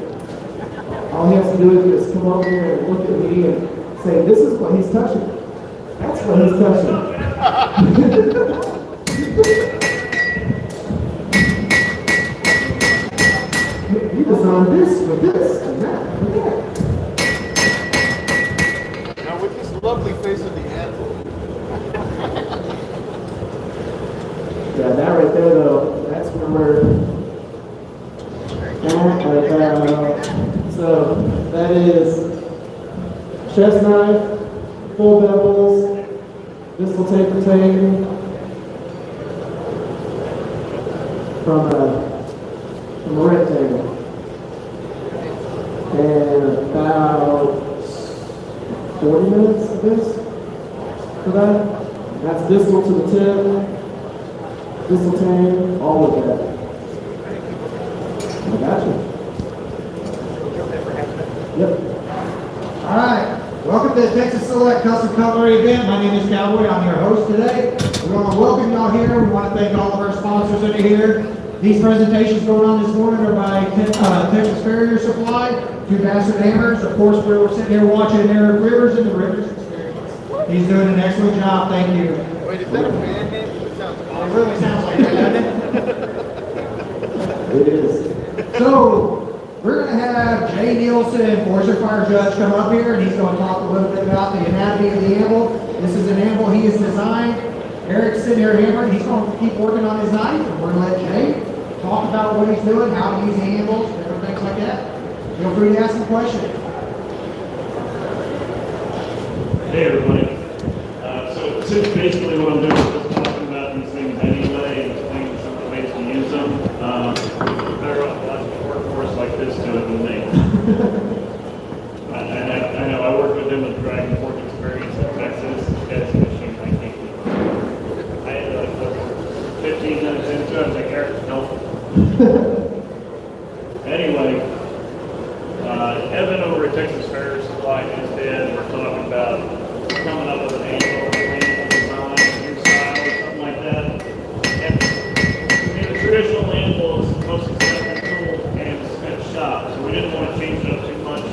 All he has to do is just come over here and look at me and say, this is what he's touching. That's what he's touching. You designed this with this and that with that. Now with this lovely face of the Anvil. Yeah, that right there though, that's where we're at. So that is chest knife, full bevels, this will taper table from a rectangle. And about 40 minutes of this for that. That's distal to the tip. Distal tang, all of that. I got you. Yep. All right, welcome to the Texas Select Custom Cutlery event. My name is Cowboy. I'm your host today. We want to welcome y'all here. We want to thank all of our sponsors that are here. These presentations going on this morning are by Texas Farrier Supply, 2 Bastard hammers. Of course, we're sitting here watching Eric Rivers and the Rivers Experience. He's doing an excellent job. Thank you. Wait, is that a band name? It sounds It awesome. really sounds like that, doesn't it? It is. So, we're going to have J Neilson, Forester Fire Judge, come up here, and he's going to talk a little bit about the anatomy of the anvil. This is an anvil he has designed. Eric's sitting here hammering. He's going to keep working on his knife, and we're going to let Jay talk about what he's doing, how to use the anvils, different things like that. Feel free to ask him questions. Hey everybody. So since basically what I'm doing is just talking about these things anyway and explaining some of the ways to use them, better off watching a workforce like this do it than me. I know I work with them with Dragon Fork Experience in Texas. That's a machine I can't keep up. I had like 15 minutes into it, I was like, Eric, nope. Anyway, Evan over at Texas Farrier Supply just did, we're talking about coming up with an angle, design, new style, or something like that. And the traditional anvil is the most expensive tool in the Smith shop, so we didn't want to change it up too much. In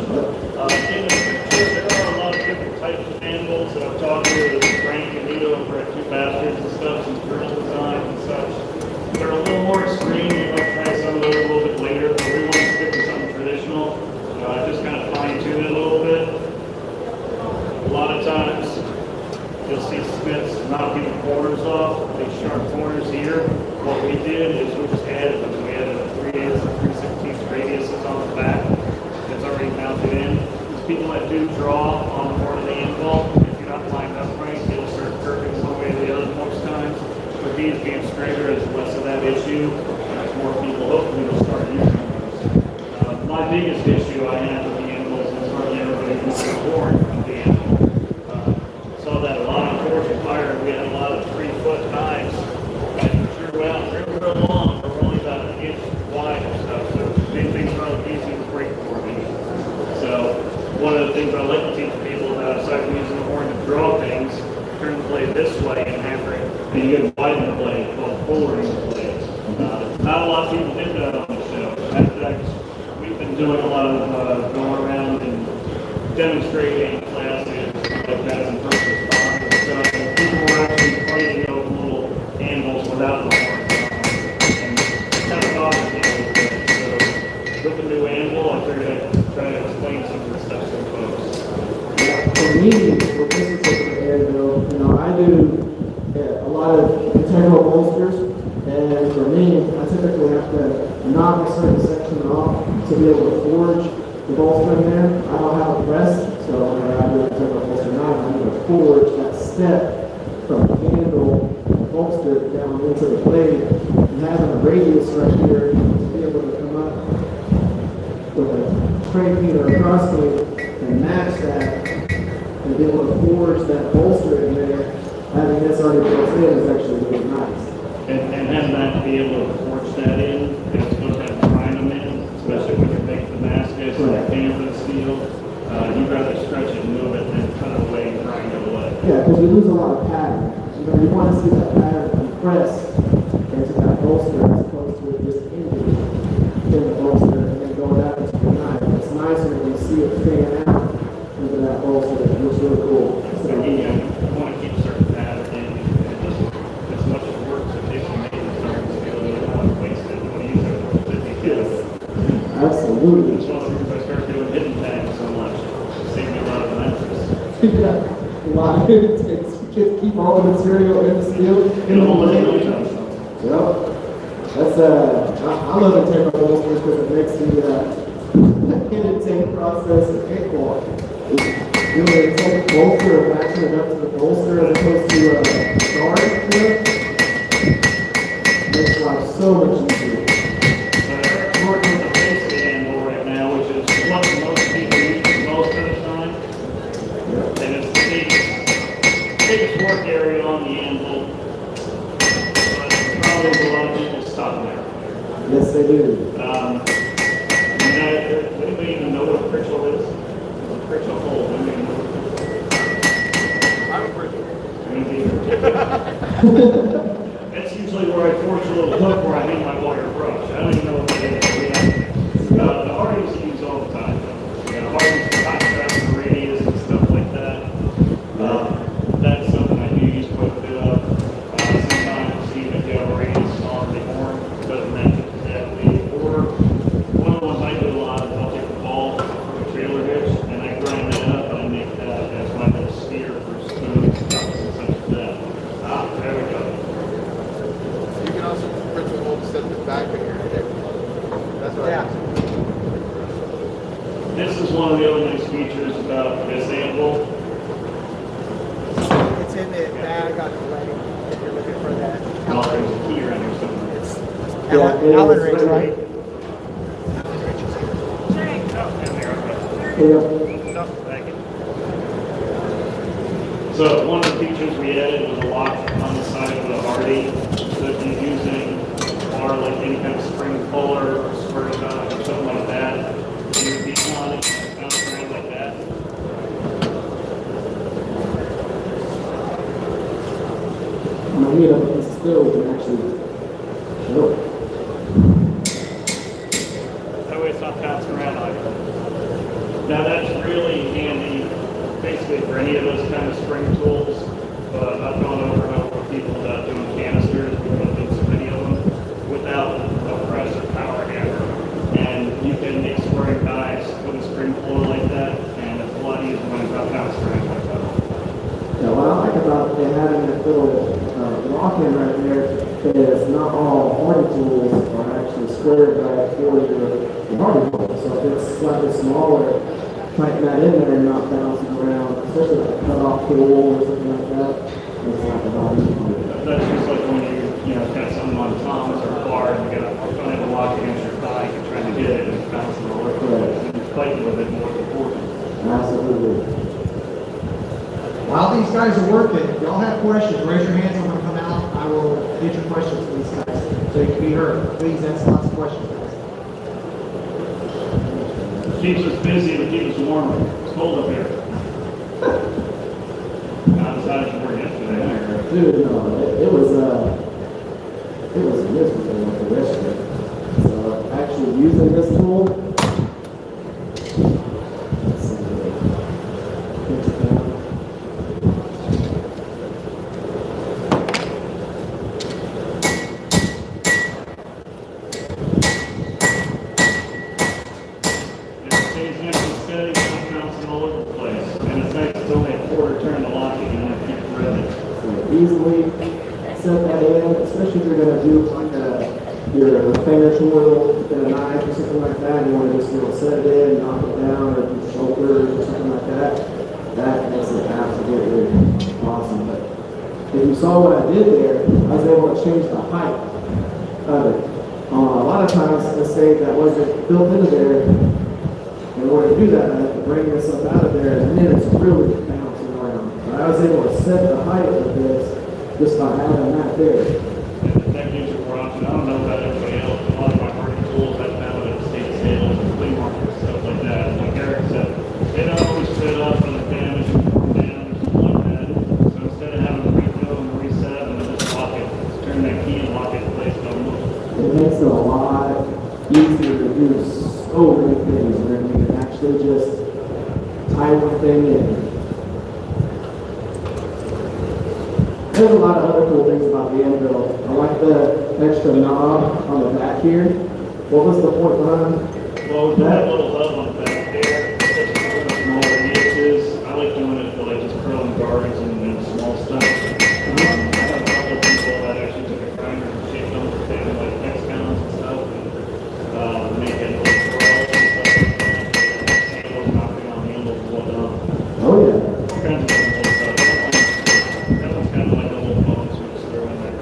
the picture, there are a lot of different types of anvils that I've talked to Frank and Nito over at 2 Basterds and stuff, some drill designs and such. They're a little more extreme, we might try some of those a little bit later, but we want to stick with something traditional. Just kind of fine tune it a little bit. A lot of times, you'll see Smiths knocking the corners off, these sharp corners here. What we did is we just added them. We added a 3/8 and 3/16 radiuses on the back that's already mounted in. There's people that do draw on the part of the anvil. If you're not lined up right, it'll start curving one way or the other most times. With these being straighter, there's less of that issue. As more people hopefully will start using those. My biggest issue I have with the anvils is hardly everybody wants to horn of the anvil. Saw that a lot on Forester Fire. We had a lot of 3-foot knives that drew out real long. They're only about an inch wide or so. So these things are easy to break for me. So one of the things I like to teach people about, aside from using the horn to draw things, turn the blade this way and hammer it, and you get a widen the blade called fullering the blade. Not a lot of people did that on the show. In fact, we've been doing a lot of going around and demonstrating classes like that in first responders and stuff. And people were actually fighting over little anvils without the horns on them. And it kind of bothered me a little bit. So with the new anvil, I figured I'd try to explain some of the stuff to folks. For me, what this is prepared though, I do a lot of integral bolsters, and for me, I typically have to knock a certain section off to be able to forge the bolster in there. I don't have a press, so So when I do a turbo holster 9, I'm going to forge that step from the handle holster down into the blade, and having a radius right here to be able to come up with a tray feet or a cross blade and match that and be able to forge that bolster in there. Having this already built in is actually really nice. And having that to be able to forge that in, it's supposed to have to grind them in, especially when you're making Damascus or Right. canvas steel. You'd rather stretch it and move it than cut it away and grind it away. Yeah, because you lose a lot of pattern. You want to see that pattern compressed into that bolster as opposed to it just ending in the bolster and then going out into the knife. It's nicer when you see it fan out into that bolster. It looks really cool. So, You want to keep certain pattern in, and just as much work as it takes to make the steel, you don't want to waste it. You want to use it for 50 yes, kilos. absolutely. It's one of the reasons I started doing hidden tags so much. It saved me a lot of interest. Yeah, a lot of it takes. Keep all the material in the steel in the blade. Yep. That's I love the tape bolsters because it makes the intake process a cakewalk. You know, the intake bolster and matching it up to the bolster as opposed to guard it. Makes life so much easier. Eric's working with the basic handle right now, which is what most people use most of the time. And it's the biggest work area on the anvil. But probably a lot of people stop there. Yes, they do. Anybody even know what a pritchel is? A pritchel hole. Anybody know what a pritchel is? That's usually where I forge a little hook where I hang my wire brush. I don't even know what that is. The Hardys use all the time. Hardys, hot traps, and radius and stuff like that. That's something I do use quite a bit of. Sometimes even if you have a radius on the horn, it doesn't match it exactly. Or one of the ones I do a lot is I'll take the ball from a trailer hitch and I grind that up and I make that as my little sphere for spoons, cups, and such as that. There we go. You can also print the whole set the back of your head. That's what I do. This is one of the other nice features about this anvil. It's in the bag on the leg, if you're looking for that. Well, there's a key around here somewhere. It's Yeah, Allen it's wrench, right. right? Allen wrench is here. Yeah. No, thank you. So one of the features we added was a lock on the side of the Hardy. So if you're using or like any kind of spring puller or spur gun or something like that, you would be on it and bounce around like that. I'm going to need a piece of steel we can actually show it. That way it's not bouncing around either. Now that's really handy basically for any of those kind of spring tools. But I've gone over and over with people about doing canisters. We've been doing so many of them without a press or power hammer. And you can make spring dies with a spring puller like that. And it's a lot easier when it's not bouncing around like that. Yeah, what I like about it having that little lock-in right there is not all Hardy tools are actually square back for your Hardy tool. So if it's slightly smaller, tighten that in there and not bouncing around, especially like a cut-off tool or something like that. It's not a lot easier. That's just like when you got something on Thomas or bar and you got a lock against your thigh, you're trying to get it and it's bouncing all over. And you're fighting with it more important. Absolutely. While these guys are working, if y'all have questions, raise your hands. I'm going to come out. I will get your questions to these guys so you can be heard. Please ask lots of questions, guys. Keeps us busy, but keeps us warm. It's cold up here. Not as hot as you were yesterday. Dude, no, it was miserable with the rest of it. So actually using this tool, let's see, pinch it down. It stays nice and steady, it's not bouncing all over the place. And it's nice, it's only a quarter turn to lock it, you don't have to keep it riveted. So easily set that in, especially if you're going to do like your finger tool in a knife or something like that. You want to just set it in, knock it down, or just shoulders or something like that, that makes it absolutely awesome. But if you saw what I did there, I was able to change the height of it. A lot of times, let's say that wasn't built into there, in order to do that, I have to bring this up out of there, and then it's really bouncing around. But I was able to set the height of this just by having that there. That gives you more option. I don't know about everybody else, but a lot of my working tools I've found at state sales and flea markets, stuff like that. Like Eric said, they don't always fit up and the damage and form down or something like that. So instead of having to refill and reset and just lock it, just turn that key and lock it in place, don't move. It makes it a lot easier to do so many things when you can actually just tie one thing in. There's a lot of other cool things about the Anvil. I like the extra knob on the back here. What was the point behind Well, we have a little hub on the back there. It's smaller niches. I like doing it for like just curling guards and small stuff. I have a couple of people that actually took a grinder and shaped them to like hexagons and stuff. And make it little curls and stuff like that. Handles knocking on handles and whatnot. Oh yeah. All kinds of different little stuff. That one's kind of like a little bone switch through in there.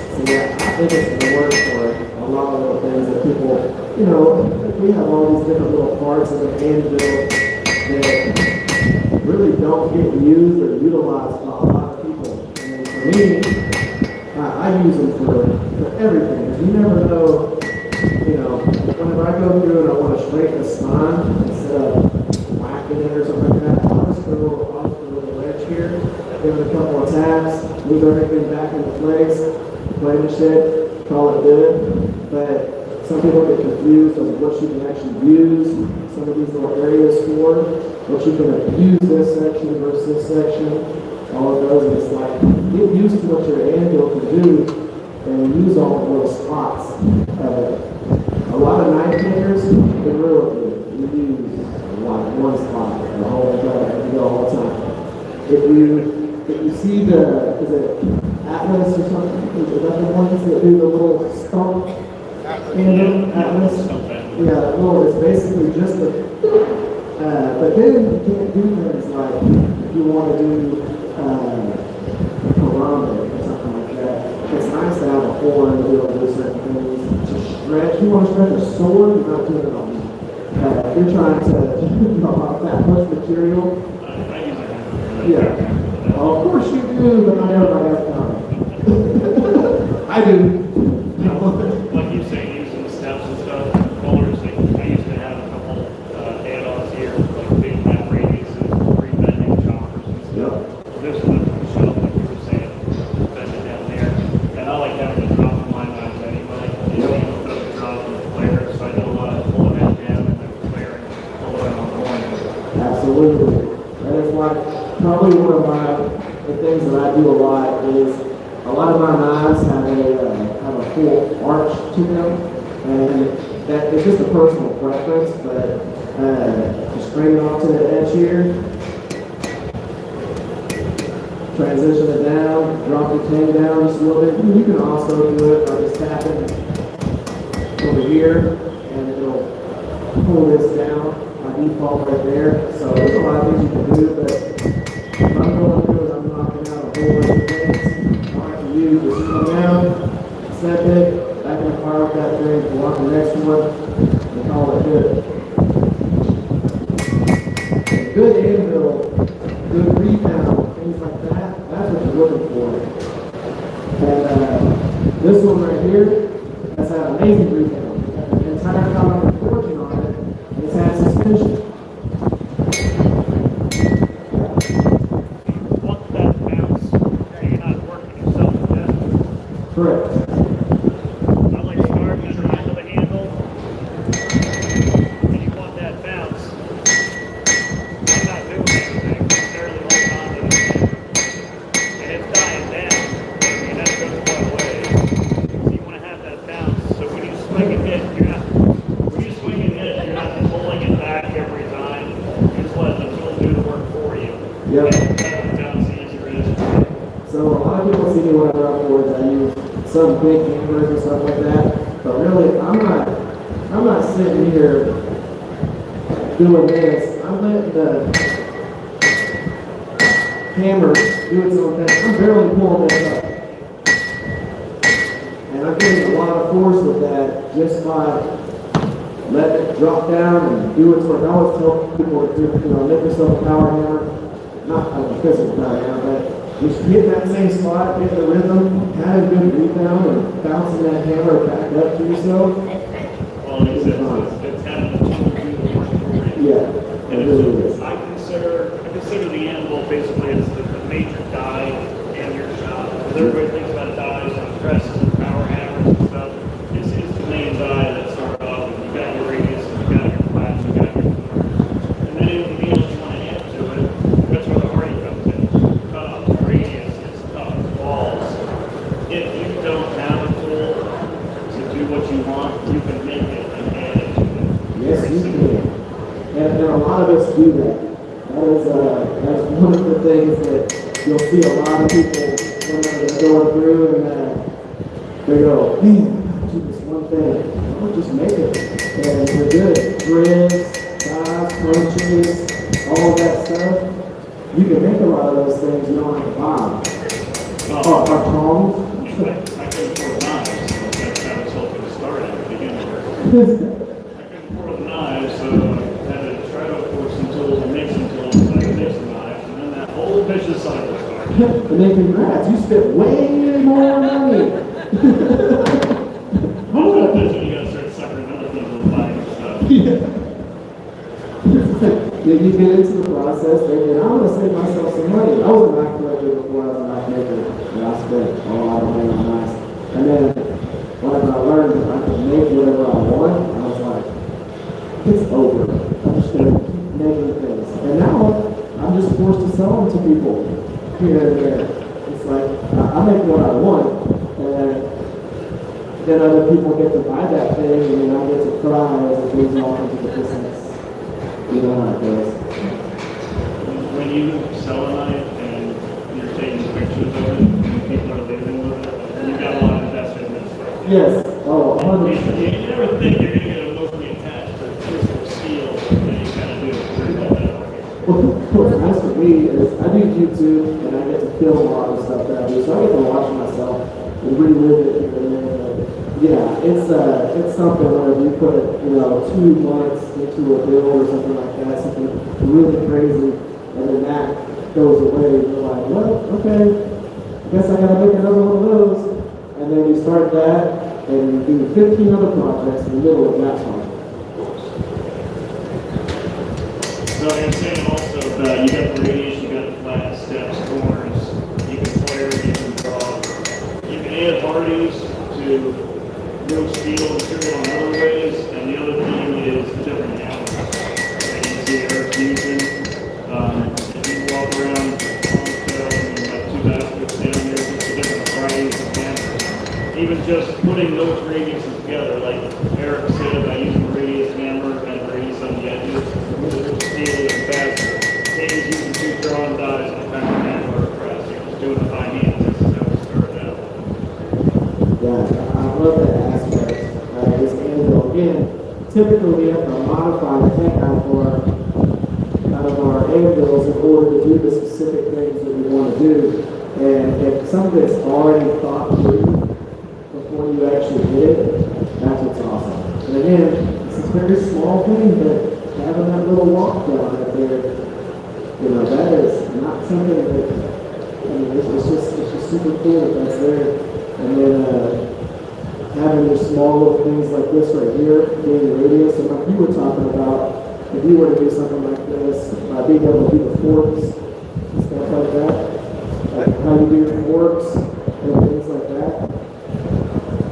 So yeah, I think it's going to work for a lot of little things that people, you know, we have all these different little parts of the Anvil that really don't get used or utilized by a lot of people. And for me, I use them for everything. Because you never know, you know, whenever I go through and I want to straighten a spine instead of whacking it or something like that, I'll just go off the little ledge here, give it a couple of taps, move everything back into place, play the shit, call it good. But some people get confused on what you can actually use some of these little areas for, what you can use this section versus this section, all of those. And it's like, get used to what your Anvil can do and use all of those spots. A lot of knife makers, they really use like one spot the whole time, all the time. If you see the, is it Atlas or something? Is that the ones that do the little stump? Atlas? Yeah, that little is basically just a, but then you can't do things like if you want to do karambit or something like that. It's nice to have a horn to be able to do certain things. To stretch, you want to stretch a sword, you're not doing it on me. If you're trying to knock that much material. Yeah. Well, of course you do, but not everybody has time. I do. Like you say, using the steps and stuff, rollers, like, I used to have a couple add-ons here, like big flat radiuses, pre-bending choppers and stuff. This is the shelf, like you were saying, bend it down there. And I like having the top of my knives anyway. You see the drop and the flare, so I know pull it down and then flare and pull it on the point. Absolutely. That is like probably one of the things that I do a lot is a lot of my knives have a full arch to them, and that it's just a personal preference, but to straighten off to the edge here, transition it down, drop your cane down just a little bit. You can also do it by just tapping over here, and it'll pull this down by default right there. So there's a lot of things you can do, but what I'm going to do is I'm knocking out a whole bunch of things. All I can use is come down, set it, back in the fire with that thing, block the next one, and call it good. A good Anvil, good rebound, things like that, that's what you're looking for. And this one right here, that's had amazing rebound. The entire time I've been working on it, it's had suspension. Want that bounce, so you're not working yourself to death. Correct. I like starting at the end of the handle, and you want that bounce. I'm not doing anything, just barely holding on to the handle. And it's dying down, and that goes quite a way. So you want to have that bounce, so when you swing and hit, you're not pulling it back every time. You just let the tool do the work for you. Yep. And bounce easier it is. So a lot of people see me when I run boards, I use some big hammers and stuff like that. But really, I'm not sitting here doing this. I'm letting the hammer do its own thing. I'm barely pulling this up. And I'm getting a lot of force with that just by letting it drop down and do its work. I always tell people to do, make yourself a power hammer. Not a physical power hammer, but just hit that same spot, get the rhythm, have a good rebound, and bouncing that hammer back up to yourself. Well, it's having a Yeah, and it really is. I consider the Anvil basically as the major die in your shop. Because everybody thinks about dies and presses and power hammers and stuff. It's the main die that starts off. You got your radius, and you got your flash, you got your corners. And then anything else you want to add to it, that's where the hardy comes in. Cut off the radius, it's tough, walls. If you don't have a tool to do what you want, you can make it and add it to it. Yes, you can. And a lot of us do that. That's one of the things that you'll see a lot of people when they're going through and they go, man, do this one thing. I'll just make it. And they're good. Threads, dies, crunches, all of that stuff. You can make a lot of those things you don't have to buy. Or tongs. I couldn't afford knives, so that's how I was hoping to start at the beginning. I couldn't afford the knives, so I had to try to afford some tools and make some tools so I could make some knives, and then that whole vicious cycle started. And then congrats, you spent way more money. That's when you gotta start suckering other people's buying stuff. Yeah, you get into the process thinking, I'm going to save myself some money. I was a knife collector before I was a knife maker, and I spent a lot of money on knives. And then, whenever I learned that I could make whatever I want, I was like, it's over. I'm just going to keep making things. And now, I'm just forced to sell them to people here and there. It's like, I make what I want, and then other people get to buy that thing, and then I get to cry as it goes off into the business. You know how it goes. When you sell a knife and you're taking pictures of it, and people are living with it, and you got a lot invested in this stuff. Yes. Oh, 100%. You never think you're going to get emotionally attached to a piece of steel, and you kind of do it. Well, what's nice for me is I do YouTube and I get to film a lot of stuff that I do, so I get to watch myself and relive it here and there. Yeah, it's something where you put 2 months into a build or something like that, something really crazy, and then that goes away. And you're like, well, okay, I guess I gotta make another one of those. And then you start that, and you do 15 other projects in the middle of that one. So I'm saying also that you got the radius, you got the flat steps, corners, you can flare, you can draw, you can add hardies to real steel material in other ways, and the other thing is different hammers that you see Eric using. If you walk around and like 2 baskets down there, just the different varieties of hammers. Even just putting those radiuses together, like Eric said about using the radius hammer and radius on the edges, steel and faster. Same as using 2 drawn dies on a power hammer or a press. You're just doing it by hand. This is how we started out. Yeah, I love that aspect. This Anvil, again, typically we have to modify the heck out of our anvils in order to do the specific things that we want to do. And if some of it's already thought through before you actually did it, that's what's awesome. And again, it's a very small thing, but having that little walk down right there, that is not something that, it's just super cool that that's there. And then having your small little things like this right here, being the radius, and like you were talking about, if you were to do something like this, being able to do the forks and stuff like that, like how you do your forks and things like that,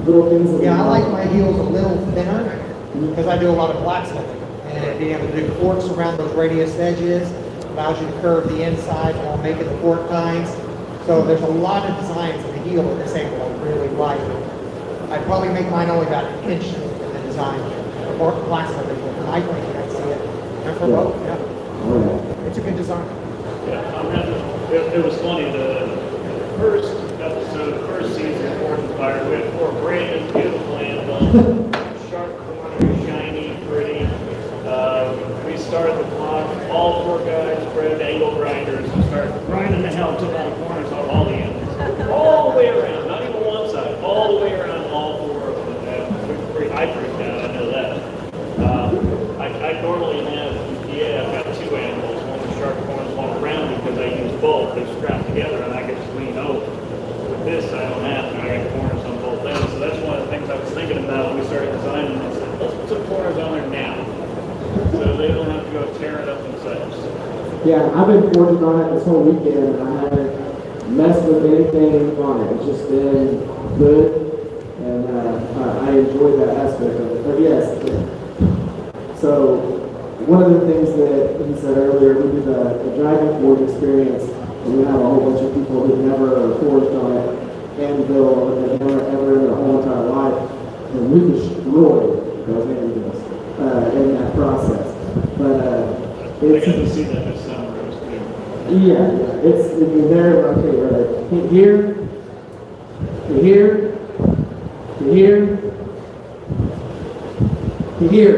little things that Yeah, I like my heels a little thinner because I do a lot of blacksmithing. And being able to do forks around those radius edges allows you to curve the inside while making the fork tines. So there's a lot of designs in the heel of this angle I really like. I'd probably make mine only about an inch in the design for blacksmithing. For knife making, I see it. And for both, yeah. It's a good design. Yeah, it was funny, the first episode, the first season of Forge and Fire, we had 4 brand new, beautiful Anvil, sharp corners, shiny, pretty. We started the vlog now took all the corners off all the ends. All the way around, not even one side, all the way around all four of them. I freaked out, I know that. I normally have, I've got two animals, one with sharp corners, one round, because I use both. They're strapped together and I can just lean over. With this, I don't have to. I got corners on both ends. So that's one of the things I was thinking about when we started designing this. Let's put some corners on there now, so they don't have to go tear it up themselves. Yeah, I've been fortunate on it this whole weekend, and I haven't messed with anything on it. It's just been good, and I enjoyed that aspect of it. But yes, so one of the things that he said earlier, we did the Dragon Forge experience, and we have a whole bunch of people who've never forged on it, Anvil, or they've never ever in their whole entire life, and we destroyed those Anvils in that process. But I it's got to see that this summer. It was good. yeah, it's there. Okay, right here, to here, to here, to here.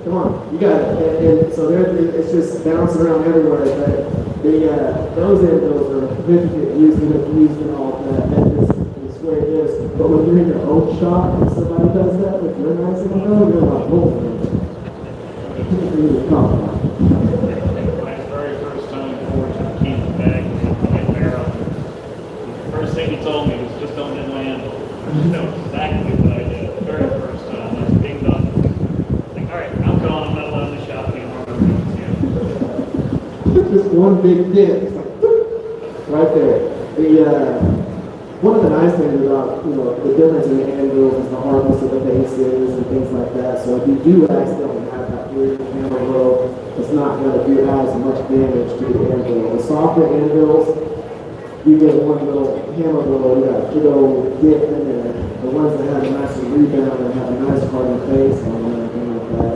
Come on, you got it. And so there, it's just bouncing around everywhere. But those Anvils are significant used in all that. It's where it is. But when you're in your own shop and somebody does that with your nice Anvil, you're like, oh, really compromise. My very first time forging a key bag with my barrel. The first thing he told me was just don't hit my handle. That was exactly what I did the very first time. I was dinged up. Like, all right, I'm gone. I'm not allowed in the shop anymore. Just one big dent, it's like, right there. One of the nice things about, the difference in the anvils is the hardness of the bases and things like that. So if you do accidentally have that weird hammer blow, it's not going to do as much damage to the anvil. The softer anvils, you get one little hammer blow, you got a big old dip in there. The ones that have a nice rebound and have a nice hardened face on them and everything like that,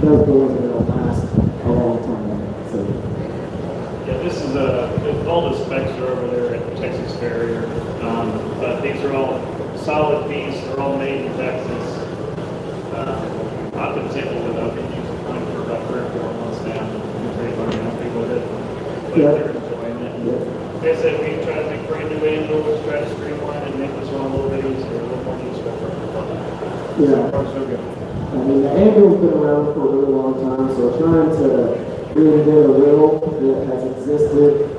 those ones are going to last a long time. So. Yeah, this is all the specs are over there at Texas Farrier. But these are all solid pieces. They're all made in Texas. I've been tickled with it. I've been using mine for about 3 or 4 months now. I'm pretty learning how people with it. But they're enjoying it. Like I said, we try to make brand new angles, try to streamline it, and make this one a little bit easier, a little more useful for everybody. Yeah. So far, so good. I mean, the Anvil's been around for a really long time, so trying to reinvent a wheel that has existed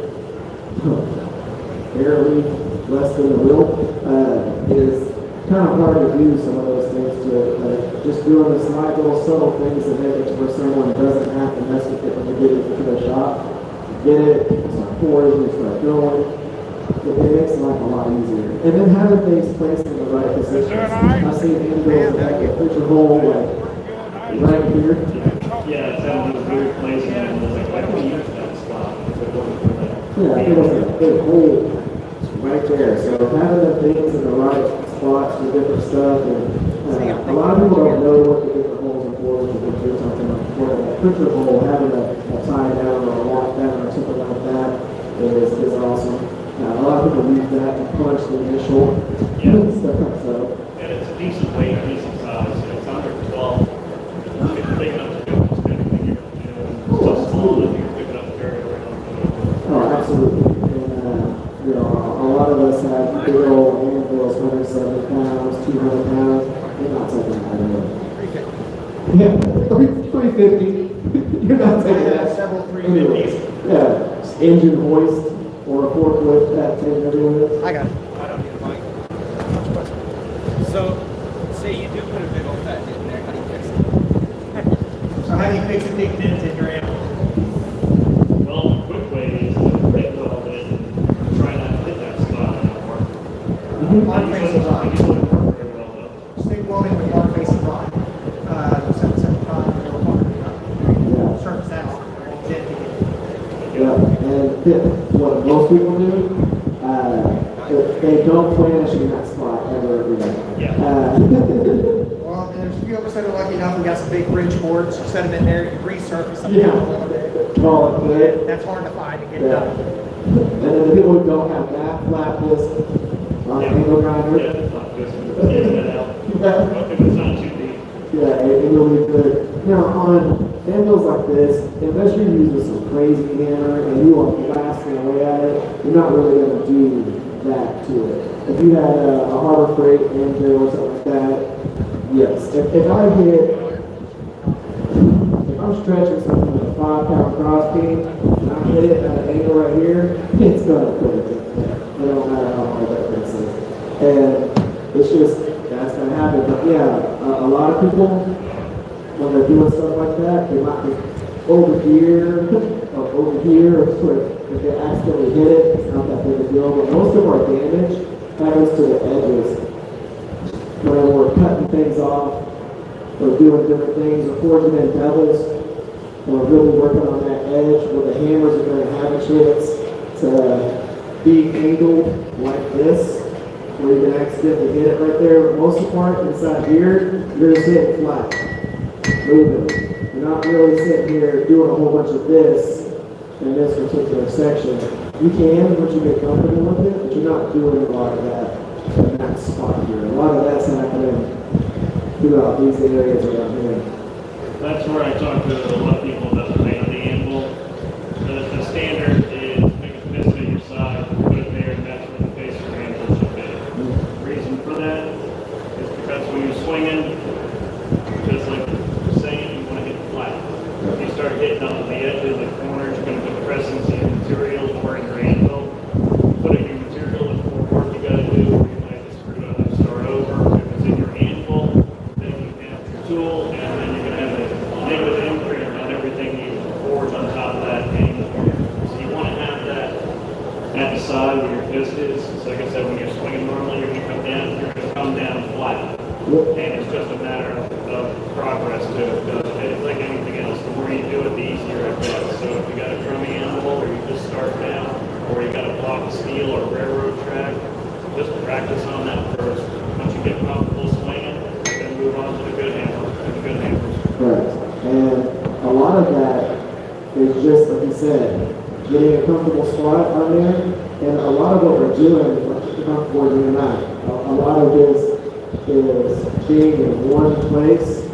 barely less than a wheel is kind of hard to do some of those things to it. Like just doing the slight little subtle things that make it to where someone doesn't have to mess with it when they get it to the shop. Get it, start pouring, you start going. It makes life a lot easier. And then having things placed in the right position. I've seen Anvils that get put your hole like right here. Yeah, it's down to a weird place, and it's like, why don't we use that spot? Yeah, it was a big hole right there. So having the things in the right spots for different stuff, and a lot of people don't know what the different holes are for. If you do something like for a printer hole, having a tie down or a lock down or something like that is awesome. A lot of people use that to punch the initial stuff. So. And it's a decent weight, decent size. It's under 12. It's big enough to do almost anything. It's so small that you can pick it up and carry it around. Oh, absolutely. And, a lot of us have big old Anvils, 170 pounds, 200 pounds. You're not taking that anymore. Yeah, 350. You're not taking that. Several 350s. Yeah, engine hoist or a forklift, that thing, everyone. I got it. I don't need a mic. So, say you do put a big old fat dent in there, how do you fix it? So how do you fix a big dent in your animal? Well, the quick way is to break weld it and try not to hit that spot anymore. Mark facing I rod. usually work very well though. Stick welding with mark facing rod. 775 Yeah. surface out. Dent again. Yeah, and what most people do, they don't flash in that spot ever again. Yeah. Well, there's a few of us that are lucky enough, we got some big bridge boards, set them in there, you resurface them Yeah. down a little bit. Call it good. That's hard to find and get Yeah. done. And then the people who don't have that flat disc on the angle grinder. Yeah, it's not just getting it out. Yeah. If it's not too deep. Yeah, it will be good. Now, on Anvils like this, unless you're using some crazy hammer and you are blasting away at it, you're not really going to do that to it. If you had a Harbor Freight Anvil or something like that, yes. If I'm stretching something with a 5-pound cross beam and I hit it at an angle right here, it's going to put it in there. It don't matter how hard that fence is. And it's just, that's going to happen. But yeah, a lot of people, when they're doing stuff like that, they might be over here or if they accidentally hit it, it's not that big a deal. But most of our damage happens to the edges. When we're cutting things off, or doing different things, or forging in bevels, or really working on that edge where the hammers are going to have a chance to be angled like this, where you can accidentally hit it right there. But most of the part inside here, you're just hitting flat, moving. You're not really sitting here doing a whole bunch of this in this particular section. You can once you get comfortable with it, but you're not doing a lot of that in that spot here. A lot of that's happening throughout these areas around here. That's where I talk to a lot of people about the height of the anvil. The standard is make a fist at your side, put it there, and that's where the face of your anvil should be. The reason for that is because when you're swinging, just like you're saying, you want to hit flat. If you start hitting on the edges, the corners, you're going to put pressing your material or in your anvil. Putting your material is more work you got to do, or you might just screw it up and start over. If it's in your anvil, then you have your tool, and then you're going to have a negative imprint on everything you forge on top of that angle. So you want to have that at the side where your fist is. So like I said, when you're swinging normally, you're going to come down flat. And it's just a matter of progress to it. It's like anything else. The more you do it, the easier it gets. So if you got a drumming anvil, or you just start down, or you got a block of steel or railroad track, just practice on that first. Once you get comfortable swinging, then move on to the good hammer. The good hammers. Correct. And a lot of that is just, like you said, getting a comfortable spot on there. And a lot of what we're doing, like you're comfortable doing that, a lot of this is being in one place.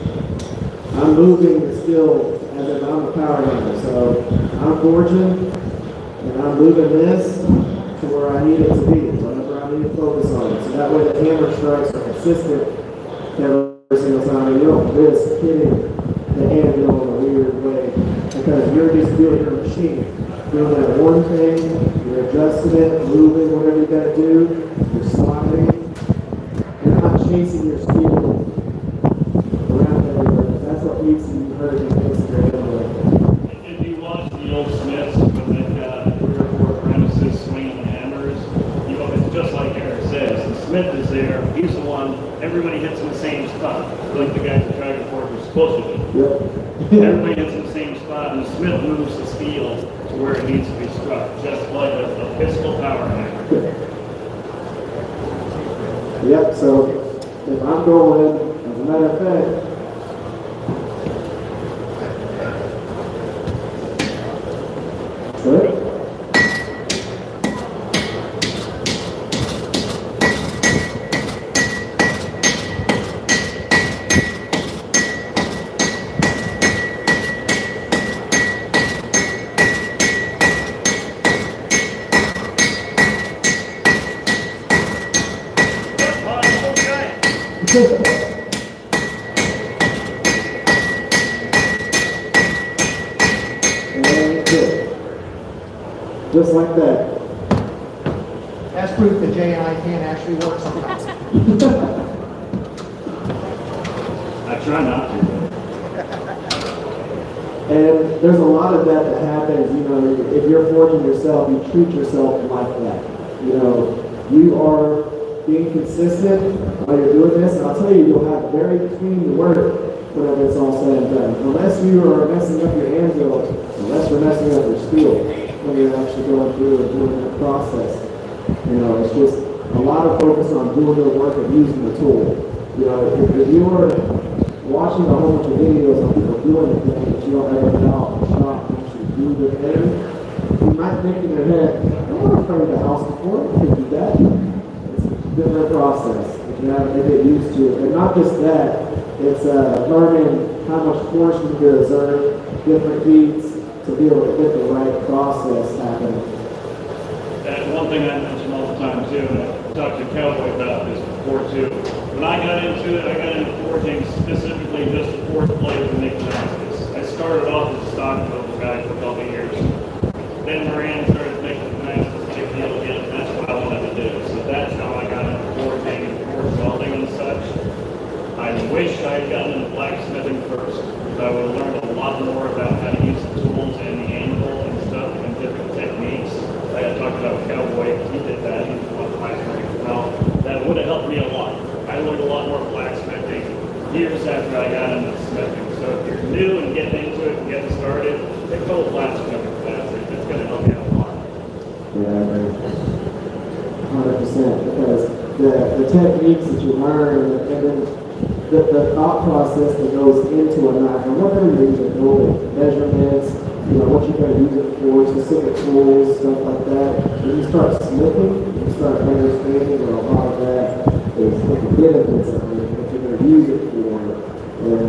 I'm moving still as if I'm a power hammer. So I'm forging and I'm moving this to where I need it to be, whatever I need to focus on. So that way the hammer strikes are consistent every single time. And you don't risk hitting the anvil in a weird way because you're just doing your machine. Doing that one thing, you're adjusting it, moving, whatever you gotta do, you're sliding. You're not chasing your steel around everywhere. That's what keeps you hurting things in your anvil. If you watch the old Smiths, when they've got 3 or 4 apprentices swinging the hammers, you know, it's just like Eric says. The Smith is there, he's the one, everybody hits in the same spot, like the guys that tried to forge were supposed to do. Yep. Everybody hits in the same spot, and the Smith moves the steel to where it needs to be struck, just like a pistol power hammer. Yep, so if I'm going, as a matter of fact, good. And good. Just like that. That's proof that Jay and I can actually work sometimes. I try not to. And there's a lot of that happens, you know, if you're forging yourself, you treat yourself like that. You know, you are being consistent while you're doing this, and I'll tell you, you'll have very clean work whenever it's all said and done. Unless you are messing up your anvil, unless you're messing up your steel when you're actually going through and doing the process. You know, it's just a lot of focus on doing the work and using the tool. You know, if you're watching a whole bunch of videos of people doing the thing that you don't ever get out and stop and actually do the thing, you might think in your head, I want to frame the house before, I can do that. Different process if you have to get used to it. And not just that, it's learning how much force you can exert different heats to be able to get the right process happening. And one thing I mention all the time too, and I talked to Cowboy about this before too. When I got into it, I got into forging specifically just to forge blades and make knives. I started off as a stock build guy for a couple of years. Then Moran started making knives to take the deal again, and that's what I wanted to do. So that's how I got into forging and forge welding and such. I wish I had gotten into blacksmithing first, because I would have learned a lot more about how to use the tools and the anvil and stuff and different techniques. Like I talked about Cowboy, he did that, he was blacksmithing. Well, that would have helped me a lot. I learned a lot more blacksmithing years after I got into smithing. So if you're new and getting into it and getting started, they call blacksmithing class. It's going to help you out a lot. Yeah, I agree. 100%, because the techniques that you learn, and then the thought process that goes into a knife, and whatever you're using, measurements, what you're going to use it for, specific tools, stuff like that. When you start smithing, you start understanding that a lot of that is the benefits of it, what you're going to use it for, and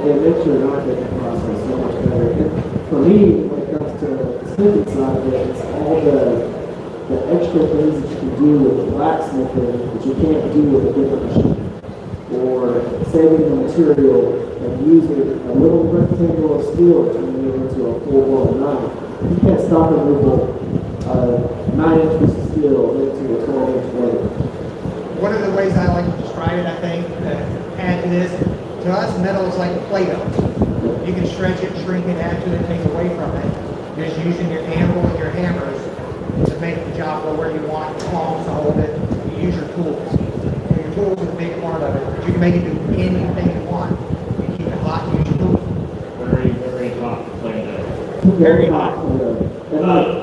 it makes your knife making process so much better. And for me, when it comes to the smithing side of it, it's all the extra things that you can do with the blacksmithing that you can't do with a different machine. Or saving the material and using a little rectangle of steel to turn it into a full-blown knife. You can't stop and move a 9-inch piece of steel into a 12-inch blade. One of the ways I like to describe it, I think, to add to this, to us, metal is like a Play-Doh. You can stretch it, shrink it, add to it, take away from it. Just using your anvil and your hammers to make the job go where you want, your palms to hold it. You use your tools. Your tools is a big part of it. You can make it do anything you want. You keep it hot, use your tools. Very, very hot Play-Doh. Very hot.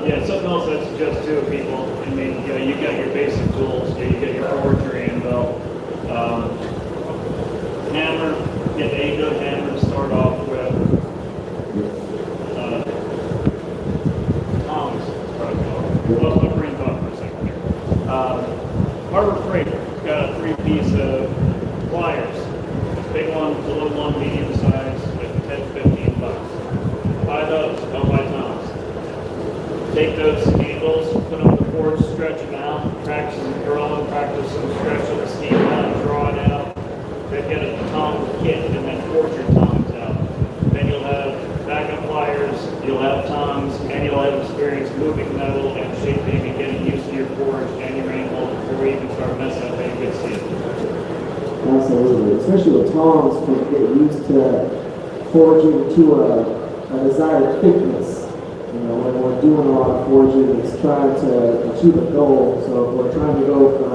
Yeah, something else I suggest too, people. I mean, you got your basic tools. You got your forge, your anvil, hammer. Get a good hammer to start off with. Tongs. Let's look green thought for a second here. Harbor Freight got a 3-piece of pliers. Big one, the little one, medium size, at 10, 15 bucks. Buy those, don't buy tongs. Take those handles, put them on the forge, stretch them out, practice some drawing, practice some stretching the steam out, drawing out. Then get a tong kit and then forge your tongs out. Then you'll have backup pliers, you'll have tongs, and you'll have experience moving metal and shaping and getting used to your forge and your anvil before you even start messing up any good steel. Absolutely, especially with tongs, when you get used to forging to a desired thickness. When we're doing a lot of forging, it's trying to achieve a goal. So if we're trying to go from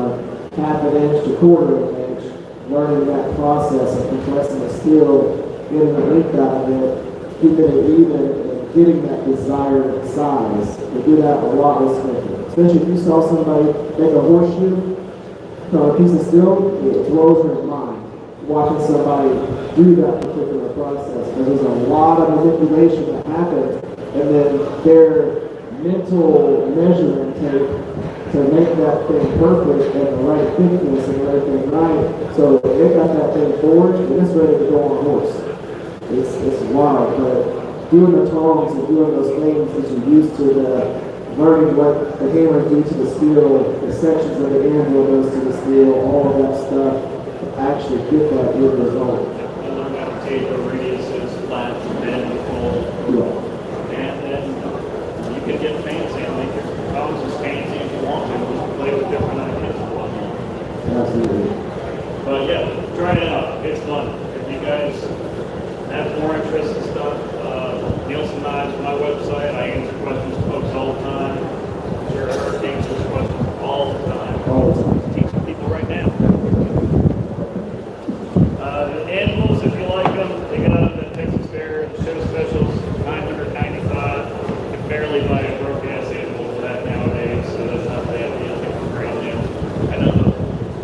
half an inch to quarter of an inch, learning that process of compressing the steel, getting the length out of it, keeping it even, and getting that desired size. We do that a lot with smithing. Especially if you saw somebody make a horseshoe from a piece of steel, it blows your mind watching somebody do that particular process. Because there's a lot of manipulation that happens, and then their mental measurement tape to make that thing perfect and the right thickness and everything right. So they got that thing forged and it's ready to go on a horse. It's wild, but doing the tongs and doing those things that you're used to, learning what the hammers do to the steel, the sections of the anvil goes to the steel, all of that stuff, to actually get that good result. You learn how to tape the radiuses, flats, bend, fold. Yeah. And then you can get fancy and make your tongs as fancy as you want to. Just play with different ideas and whatnot. Absolutely. But yeah, try it out. It's fun. If you guys have more interest in stuff, Neilson Knives, my website. I answer questions from folks all the time. I'm sure Eric answers questions all the time. All the time. He's teaching people right now. The anvils, if you like them, they got out of the Texas Fair show specials, $995. You can barely buy a broken ass anvil for that nowadays, so that's not bad. You know, brand new. I know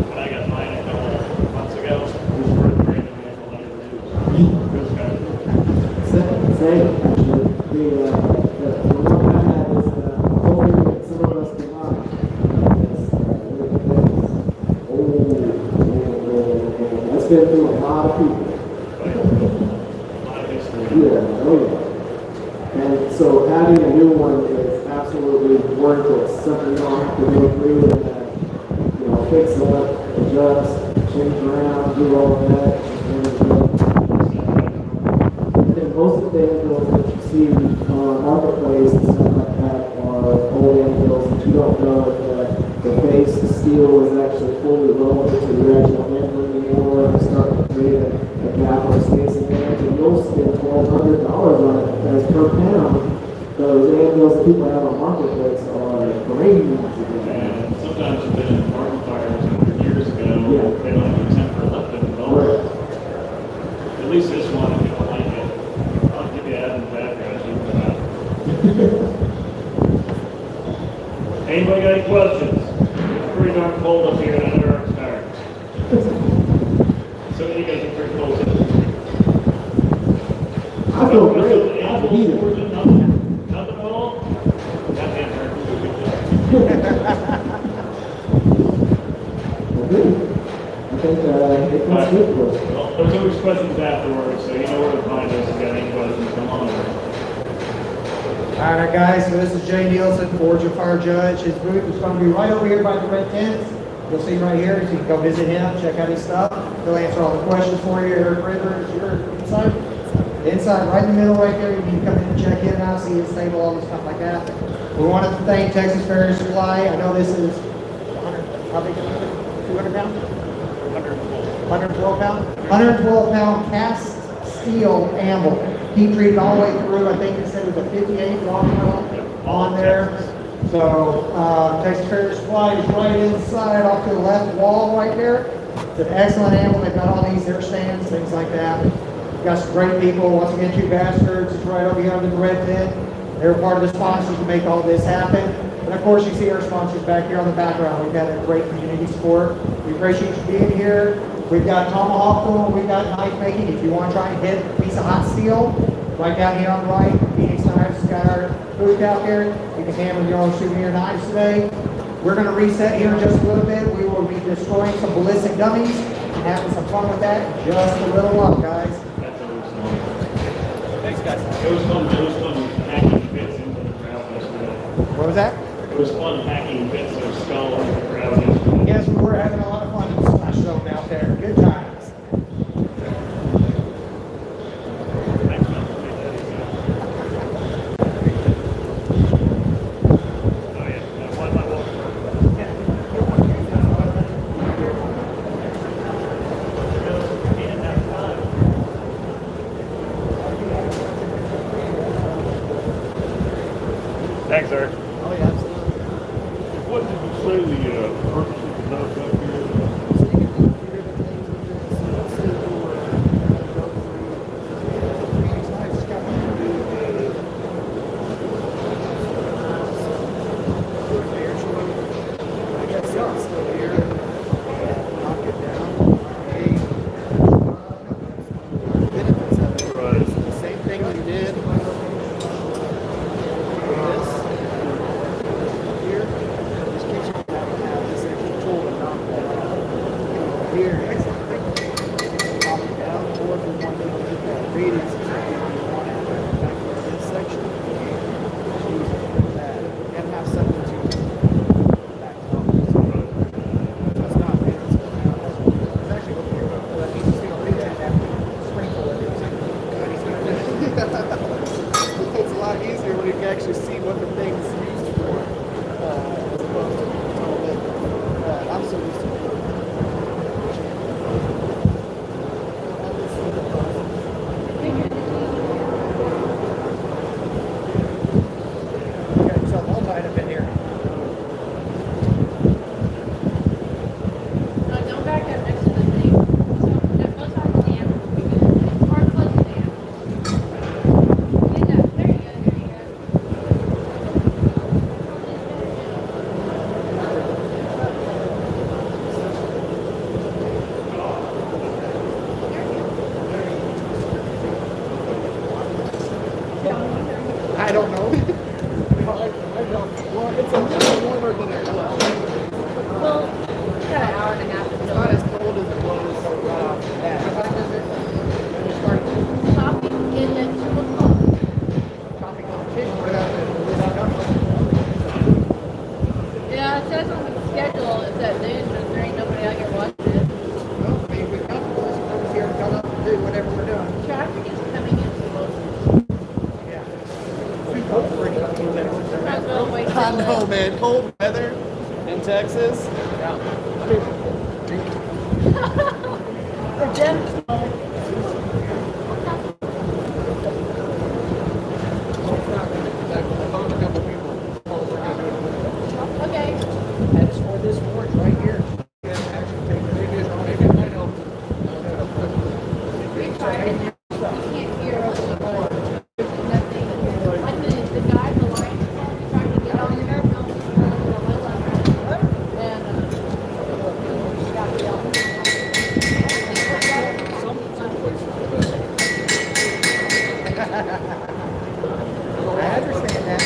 when I got mine a couple months ago, it was worth brand new anvil. Those guys. don't have to go through and, fix up, adjust, change around, do all of that. And then most of the anvils that you see on our marketplace and stuff like that are old anvils that you don't know if the base steel is actually fully relevant to the actual anvil anymore, and start to create a gap or space in there. And you'll spend $1,200 on it as per pound. Those anvils that people have on marketplace are great. And sometimes you've been in market fires 100 years ago, Yeah. they don't have a temper left in the belt. Right. At least this one, if you don't like it, I'll give you Adam back, guys. You can have it. Anybody got any questions? It's pretty darn cold up here, and under our tires. Some of you guys are pretty cold. I feel great. I'm heated. Nothing at all? That didn't hurt. I think that's good for us. Well, there's always questions afterwards, so you know where to find us if you got any questions. Come on over. All right, guys, so this is J Neilson, Forge and Fire Judge. His booth is going to be right over here by the red tents. You'll see right here, so you can go visit him, check out his stuff. He'll answer all the questions for you. Eric River is your inside. Inside, right in the middle right there, you can come in and check in now, see his table, all this stuff like that. We wanted to thank Texas Farrier Supply. I know this is 100, how big is it? 200 pounds? 112 pound? 112 pound cast steel anvil. Heat treated all the way through. I think it said it was a 58 long on there. So, Texas Farrier Supply is right inside off to the left wall right there. It's an excellent anvil. They've got all these air stands, things like that. Got some great people. Once again, two Basterds is right over here under the red tent. They're part of the sponsors to make all this happen. And of course, you see our sponsors back here on the background. We've got a great community support. We appreciate you being here. We've got tomahawk tooling, we've got knife making. If you want to try and hit a piece of hot steel, right down here on the right, Phoenix Knives got our booth out there. You can hammer your own souvenir knives today. We're going to reset here in just a little bit. We will be destroying some ballistic dummies and having some fun with that. Just a little luck, guys. That's always fun. Thanks, guys. It was fun hacking bits into the crowd yesterday. What was that? It was fun hacking bits of skull into the crowd yesterday. Yes, we were having a lot of fun in the splash zone out there. Good times. Thanks, man. Oh, yeah. Why am I walking? Thanks, sir. Oh, yeah, absolutely. What did you say the purpose of the duck up here? Same thing we did. It's a lot easier when you can actually see what the thing's used for, as opposed to total bit. I'm so used to it. it says on the schedule it's at noon, but there ain't nobody out here watching it. Well, I mean, we've got the listeners here to come up and do whatever we're doing. Traffic is coming in slow. Yeah. Too cold for any of you. Might as well wait till, I know, man. Cold weather in Texas. For Jim's okay. That's for this board right here. We tried it. You can't hear us. Nothing. Like the guy, the line, trying to get on there. And got the I understand that.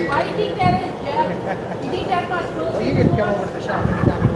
Why do you think that is, Jeff? You think that's not supposed to Well, be? you can come over to the shop anytime